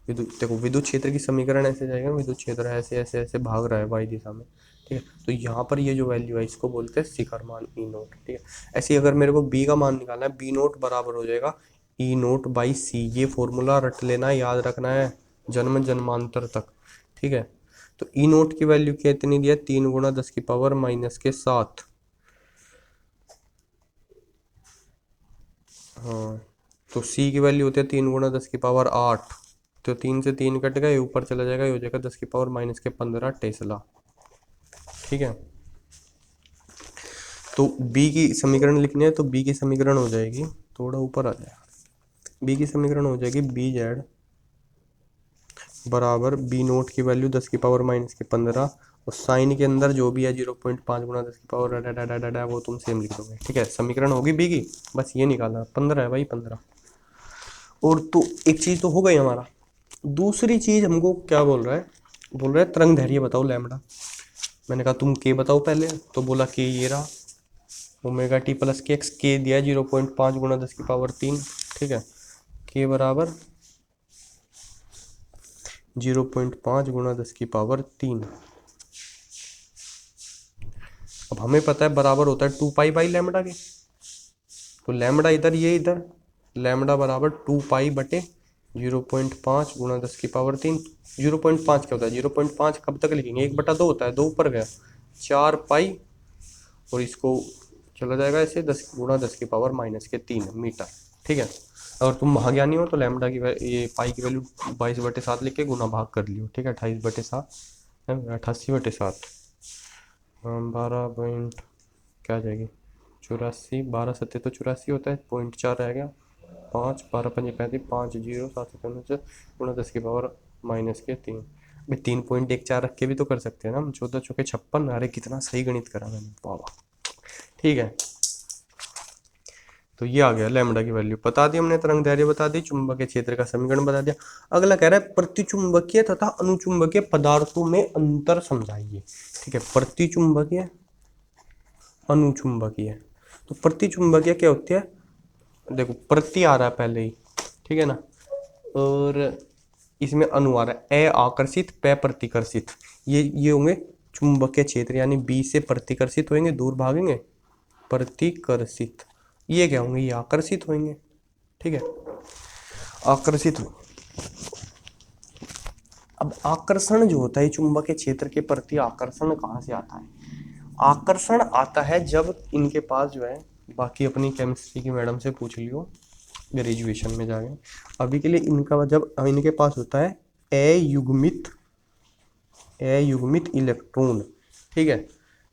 देखो विद्युत क्षेत्र की समीकरण ऐसे जाएगा, विद्युत क्षेत्र ऐसे ऐसे ऐसे भाग रहा है वाई दिशा में। ठीक है, तो यहाँ पर ये जो वैल्यू है इसको बोलते हैं शिखर मान, ई नोट। ठीक है, ऐसे ही अगर मेरे को बी का मान निकालना है, बी नोट बराबर हो जाएगा ई नोट बाई सी। ये फॉर्मूला रट लेना है, याद रखना है जन्म जन्मांतर तक। ठीक है, तो ई नोट की वैल्यू कितनी दिया? 3 गुणा 10 की पावर माइनस के 7। हाँ, तो सी की वैल्यू होती है 3 गुणा 10 की पावर 8, तो 3 से 3 कट गए, ऊपर चला जाएगा, ये हो जाएगा 10 की पावर माइनस के 15 टेस्ला। ठीक है, तो बी की समीकरण लिखनी है, तो बी की समीकरण हो जाएगी, थोड़ा ऊपर आ जाएगा, बी की समीकरण हो जाएगी बी जेड बराबर बी नोट की वैल्यू 10 की पावर माइनस के 15, और साइन के अंदर जो भी है 0.5 गुणा 10 की पावर वो तुम सेम लिख दोगे। ठीक है, समीकरण होगी बी की, बस ये निकालना, 15 है भाई, 15। और तो एक चीज तो हो गई हमारा। दूसरी चीज हमको क्या बोल रहा है? बोल रहा है तरंग दैर्ध्य बताओ लैम्बडा। मैंने कहा तुम के बताओ पहले, तो बोला के ये रहा, omega t plus k x, के दिया 0.5 गुणा 10 की पावर 3। ठीक है, के बराबर 0.5 गुणा 10 की पावर 3। अब हमें पता है बराबर होता है 2 पाई बाई लैम्बडा के, तो लैम्बडा इधर, ये इधर, लैम्बडा बराबर 2 पाई बटे 0.5 गुणा 10 की पावर 3। 0.5 क्या होता है? 0.5 कब तक लिखेंगे? 1/2 होता है, 2 ऊपर गया, 4 पाई, और इसको चला जाएगा ऐसे 10 गुणा 10 की पावर माइनस के 3 मीटर। ठीक है, अगर तुम महाज्ञानी हो तो लैम्बडा की ये पाई की वैल्यू 22/7 लिख के गुना भाग कर लियो। ठीक है, 28/7 है, 88/7, 12 पॉइंट क्या आ जाएगी? 84, 12 सत्ते तो 84 होता है, 0.4 रह गया, 5, 12 पंजे 35, 5 0 7 7 गुणा 10 की पावर माइनस के 3। भाई 3.14 रख के भी तो कर सकते हैं ना हम, 14 चौके 56। अरे कितना सही गणित करा मैंने, वाह। ठीक है, तो ये आ गया लैम्बडा की वैल्यू बता दी हमने, तरंग दैर्ध्य बता दी, चुंबकीय क्षेत्र का समीकरण बता दिया। अगला कह रहा है प्रतिचुंबकीय तथा अनुचुंबकीय पदार्थों में अंतर समझाइए। ठीक है, प्रतिचुंबकीय, अनुचुंबकीय। तो प्रतिचुंबकीय क्या होती है? देखो प्रति आ रहा है पहले ही, ठीक है ना, और इसमें अनु आ रहा है, ए आकर्षित, पे प्रतिकर्षित, ये होंगे चुंबकीय क्षेत्र, यानी बी से प्रतिकर्षित होंगे, दूर भागेंगे, प्रतिकर्षित। ये क्या होंगे? ये आकर्षित होंगे। ठीक है, आकर्षित हो। अब आकर्षण जो होता है चुंबकीय क्षेत्र के प्रति, आकर्षण कहाँ से आता है? आकर्षण आता है जब इनके पास जो है, बाकी अपनी केमिस्ट्री की मैडम से पूछ लियो ग्रेजुएशन में जाके, अभी के लिए इनका जब इनके पास होता है अयुग्मित इलेक्ट्रॉन, ठीक है।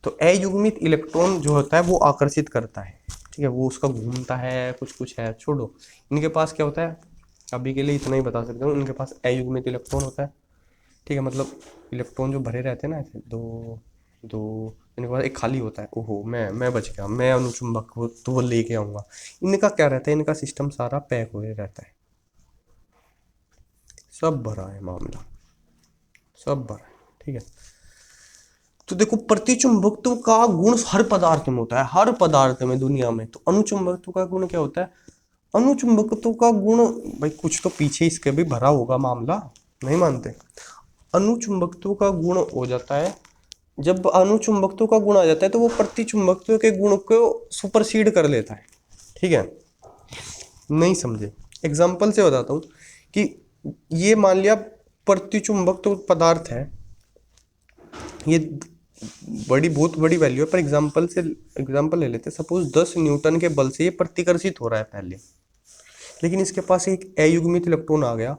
तो अयुग्मित इलेक्ट्रॉन जो होता है वो आकर्षित करता है, ठीक है, वो उसका घूमता है, कुछ है, छोड़ो। इनके पास क्या होता है, अभी के लिए इतना ही बता सकता हूँ, इनके पास अयुग्मित इलेक्ट्रॉन होता है, ठीक है, मतलब इलेक्ट्रॉन जो भरे रहते हैं ना ऐसे, दो दो, इनके पास एक खाली होता है। ओहो, मैं बच गया, मैं अनुचुंबक हो तो वो लेके आऊंगा। इनका क्या रहता है, इनका सिस्टम सारा पैक हुए रहता है, सब भरा है मामला, सब भरा है, ठीक है। तो देखो, प्रतिचुंबकत्व का गुण हर पदार्थ में होता है, हर पदार्थ में दुनिया में। तो अनुचुंबकत्व का गुण क्या होता है, अनुचुंबकत्व का गुण, भाई कुछ तो पीछे इसके भी भरा होगा मामला, नहीं मानते। अनुचुंबकत्व का गुण हो जाता है, जब अनुचुंबकत्व का गुण आ जाता है तो वो प्रतिचुंबकत्व के गुण को सुपरसीड कर लेता है, ठीक है। नहीं समझे, एग्जाम्पल से बताता हूँ कि ये मान लिया प्रतिचुंबकत्व पदार्थ है, ये बहुत बड़ी वैल्यू है, पर एग्जाम्पल ले लेते हैं। सपोज 10 न्यूटन के बल से ये प्रतिकर्षित हो रहा है पहले, लेकिन इसके पास एक अयुग्मित इलेक्ट्रॉन आ गया,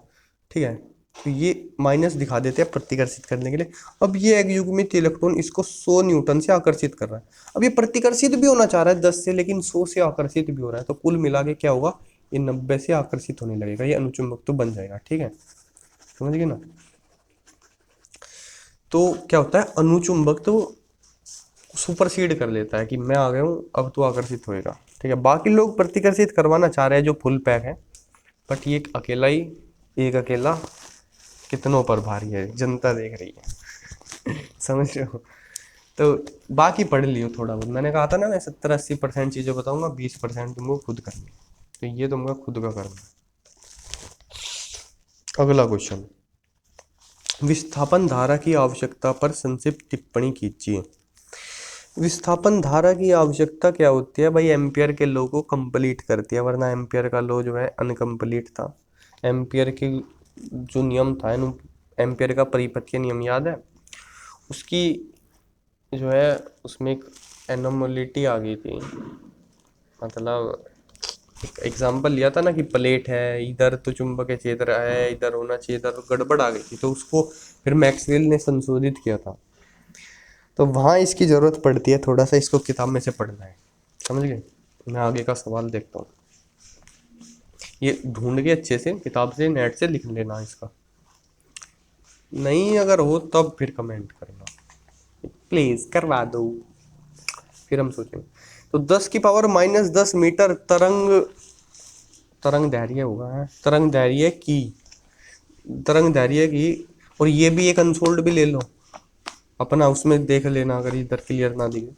ठीक है, तो ये माइनस दिखा देते हैं प्रतिकर्षित करने के लिए। अब ये अयुग्मित इलेक्ट्रॉन इसको 100 न्यूटन से आकर्षित कर रहा है। अब ये प्रतिकर्षित भी होना चाह रहा है 10 से, लेकिन 100 से आकर्षित भी हो रहा है, तो कुल मिला के क्या होगा, ये 90 से आकर्षित होने लगेगा, ये अनुचुंबक तो बन जाएगा, ठीक है, समझ गए ना। तो क्या होता है, अनुचुंबक तो सुपरसीड कर लेता है कि मैं आ गया हूँ, अब तो आकर्षित होएगा, ठीक है। बाकी लोग प्रतिकर्षित करवाना चाह रहे हैं जो फुल पैक है, बट ये एक अकेला कितनों पर भारी है, जनता देख रही है समझ रहे हो। तो बाकी पढ़ लियो थोड़ा बहुत, मैंने कहा था ना मैं 70-80% चीज़ें बताऊंगा, 20% तुमको खुद करनी, तो ये तुमको खुद का करना। अगला क्वेश्चन, विस्थापन धारा की आवश्यकता पर संक्षिप्त टिप्पणी कीजिए। विस्थापन धारा की आवश्यकता क्या होती है भाई, एम्पियर के लॉ को कंप्लीट करती है, वरना एम्पियर का लॉ जो है अनकम्प्लीट था। एम्पियर की जो नियम था, एम्पियर का परिपथ नियम याद है, उसकी जो है उसमें एक एनोमलिटी आ गई थी, मतलब एक एग्जाम्पल लिया था ना कि प्लेट है, इधर तो चुंबकीय क्षेत्र है, इधर होना चाहिए, इधर गड़बड़ आ गई थी, तो उसको फिर मैक्सवेल ने संशोधित किया था। तो वहाँ इसकी ज़रूरत पड़ती है, थोड़ा सा इसको किताब में से पढ़ना है, समझ गए। मैं आगे का सवाल देखता हूँ, ये ढूंढ के अच्छे से किताब से नेट से लिख लेना इसका, नहीं अगर हो तब फिर कमेंट करना, प्लीज़ करवा दो, फिर हम सोचेंगे। तो 10⁻⁻10 मीटर तरंग दैर्घ्य होगा, है तरंग दैर्घ्य की, और ये भी एक अनसोल्ड भी ले लो अपना, उसमें देख लेना अगर इधर क्लियर ना दिखे,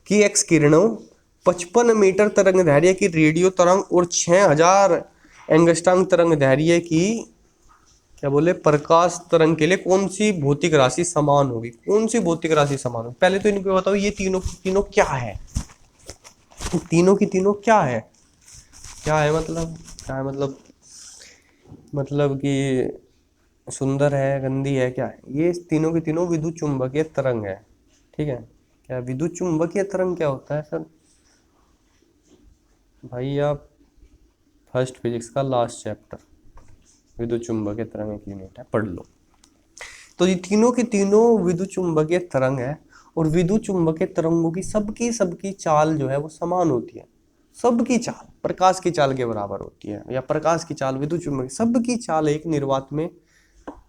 कि एक्स किरणों 55 मीटर तरंग दैर्घ्य की रेडियो तरंग और 6000 एंगस्ट्रॉम तरंग दैर्घ्य की क्या बोले प्रकाश तरंग के लिए कौन सी भौतिक राशि समान होगी, कौन सी भौतिक राशि समान होगी। पहले तो इनको बताओ ये तीनों क्या है, तीनों की तीनों क्या है, मतलब कि सुंदर है, गंदी है, क्या है, ये तीनों की तीनों विद्युत चुंबकीय तरंग है, ठीक है। क्या विद्युत चुंबकीय तरंग क्या होता है सर, भाई आप फर्स्ट फिजिक्स का लास्ट चैप्टर, विद्युत चुंबकीय तरंग एक यूनिट है, पढ़ लो। तो ये तीनों की तीनों विद्युत चुंबकीय तरंग है, और विद्युत चुंबकीय तरंगों की सबकी चाल जो है वो समान होती है, सबकी चाल प्रकाश की चाल के बराबर होती है, या प्रकाश की चाल विद्युत चुंबकीय सबकी चाल एक निर्वात में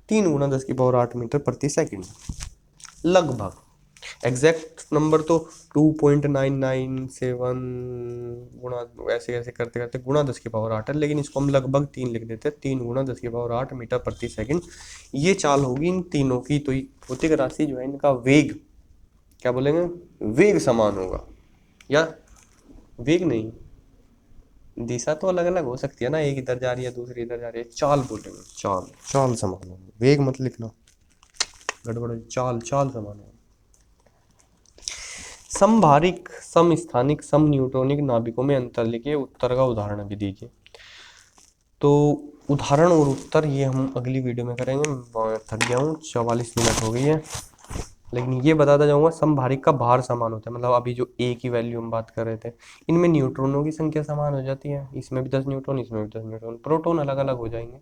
3×10⁸ मीटर प्रति सेकंड, लगभग। एग्जैक्ट नंबर तो 2.997 गुणा, ऐसे ऐसे करते करते गुणा 10⁸ है, लेकिन इसको हम लगभग 3 लिख देते हैं, 3×10⁸ मीटर प्रति सेकंड ये चाल होगी इन तीनों की। तो भौतिक राशि जो है इनका वेग, क्या बोलेंगे, वेग समान होगा, या वेग नहीं, दिशा तो अलग अलग हो सकती है ना, एक इधर जा रही है दूसरी इधर जा रही है, चाल बोलेंगे, चाल समान होगी, वेग मत लिखना, गड़बड़, चाल समान होगी। समभारिक, समस्थानिक, सम न्यूटोनिक नाभिकों में अंतर लिखिए, उत्तर का उदाहरण भी दीजिए। तो उदाहरण और उत्तर ये हम अगली वीडियो में करेंगे, मैं थक गया हूँ, 44 मिनट हो गई है। लेकिन ये बताता जाऊंगा समभारिक का भार समान होता है, मतलब अभी जो ए की वैल्यू हम बात कर रहे थे, इनमें न्यूट्रॉनों की संख्या समान हो जाती है, इसमें भी 10 न्यूट्रॉन, इसमें भी 10 न्यूट्रॉन, प्रोटॉन अलग अलग हो जाएंगे।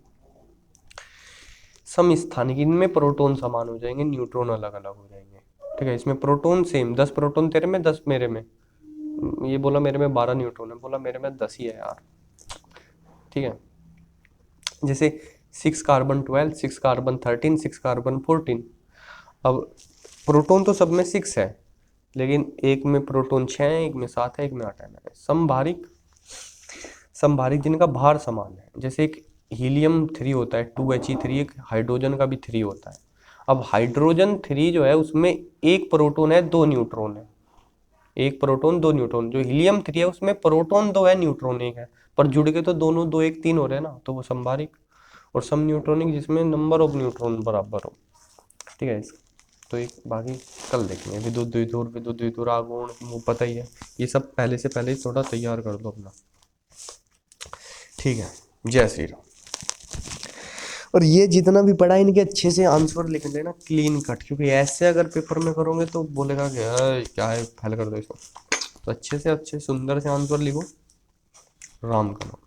समस्थानिक, इनमें प्रोटॉन समान हो जाएंगे, न्यूट्रॉन अलग अलग हो जाएंगे। ठीक है, इसमें प्रोटॉन सेम, 10 प्रोटॉन तेरे में, 10 मेरे में। ये बोला मेरे में 12 न्यूट्रॉन है, बोला मेरे में 10 ही है यार। ठीक है, जैसे 6 कार्बन 12, 6 कार्बन 13, 6 कार्बन 14। अब प्रोटॉन तो सब में 6 है, लेकिन एक में प्रोटॉन 6 है, एक में 7 है, एक में 8 है। समभारिक, समभारिक जिनका भार समान है, जैसे एक हीलियम 3 होता है 2He3, एक हाइड्रोजन का भी 3 होता है। अब हाइड्रोजन 3 जो है उसमें एक प्रोटॉन है, 2 न्यूट्रॉन है, एक प्रोटॉन 2 न्यूट्रॉन। जो हीलियम 3 है उसमें प्रोटॉन 2 है, न्यूट्रॉन 1 है, पर जुड़ के तो दोनों 2 1 3 हो रहे हैं ना, तो वो समभारिक। और सम न्यूट्रॉनिक जिसमें नंबर ऑफ न्यूट्रॉन बराबर हो। ठीक है, तो एक बाकी कल देखेंगे। विद्युत द्विध्रुव, विद्युत द्विध्रुव आघूर्ण, वो पता ही है, ये सब पहले से पहले ही थोड़ा तैयार कर लो अपना। ठीक है, जय श्री राम। और ये जितना भी पढ़ा इनके अच्छे से आंसर लिख लेना क्लीन कट, क्योंकि ऐसे अगर पेपर में करोगे तो बोलेगा कि क्या है, फेल कर दो इसको। तो अच्छे से अच्छे सुंदर से आंसर लिखो, राम का नाम।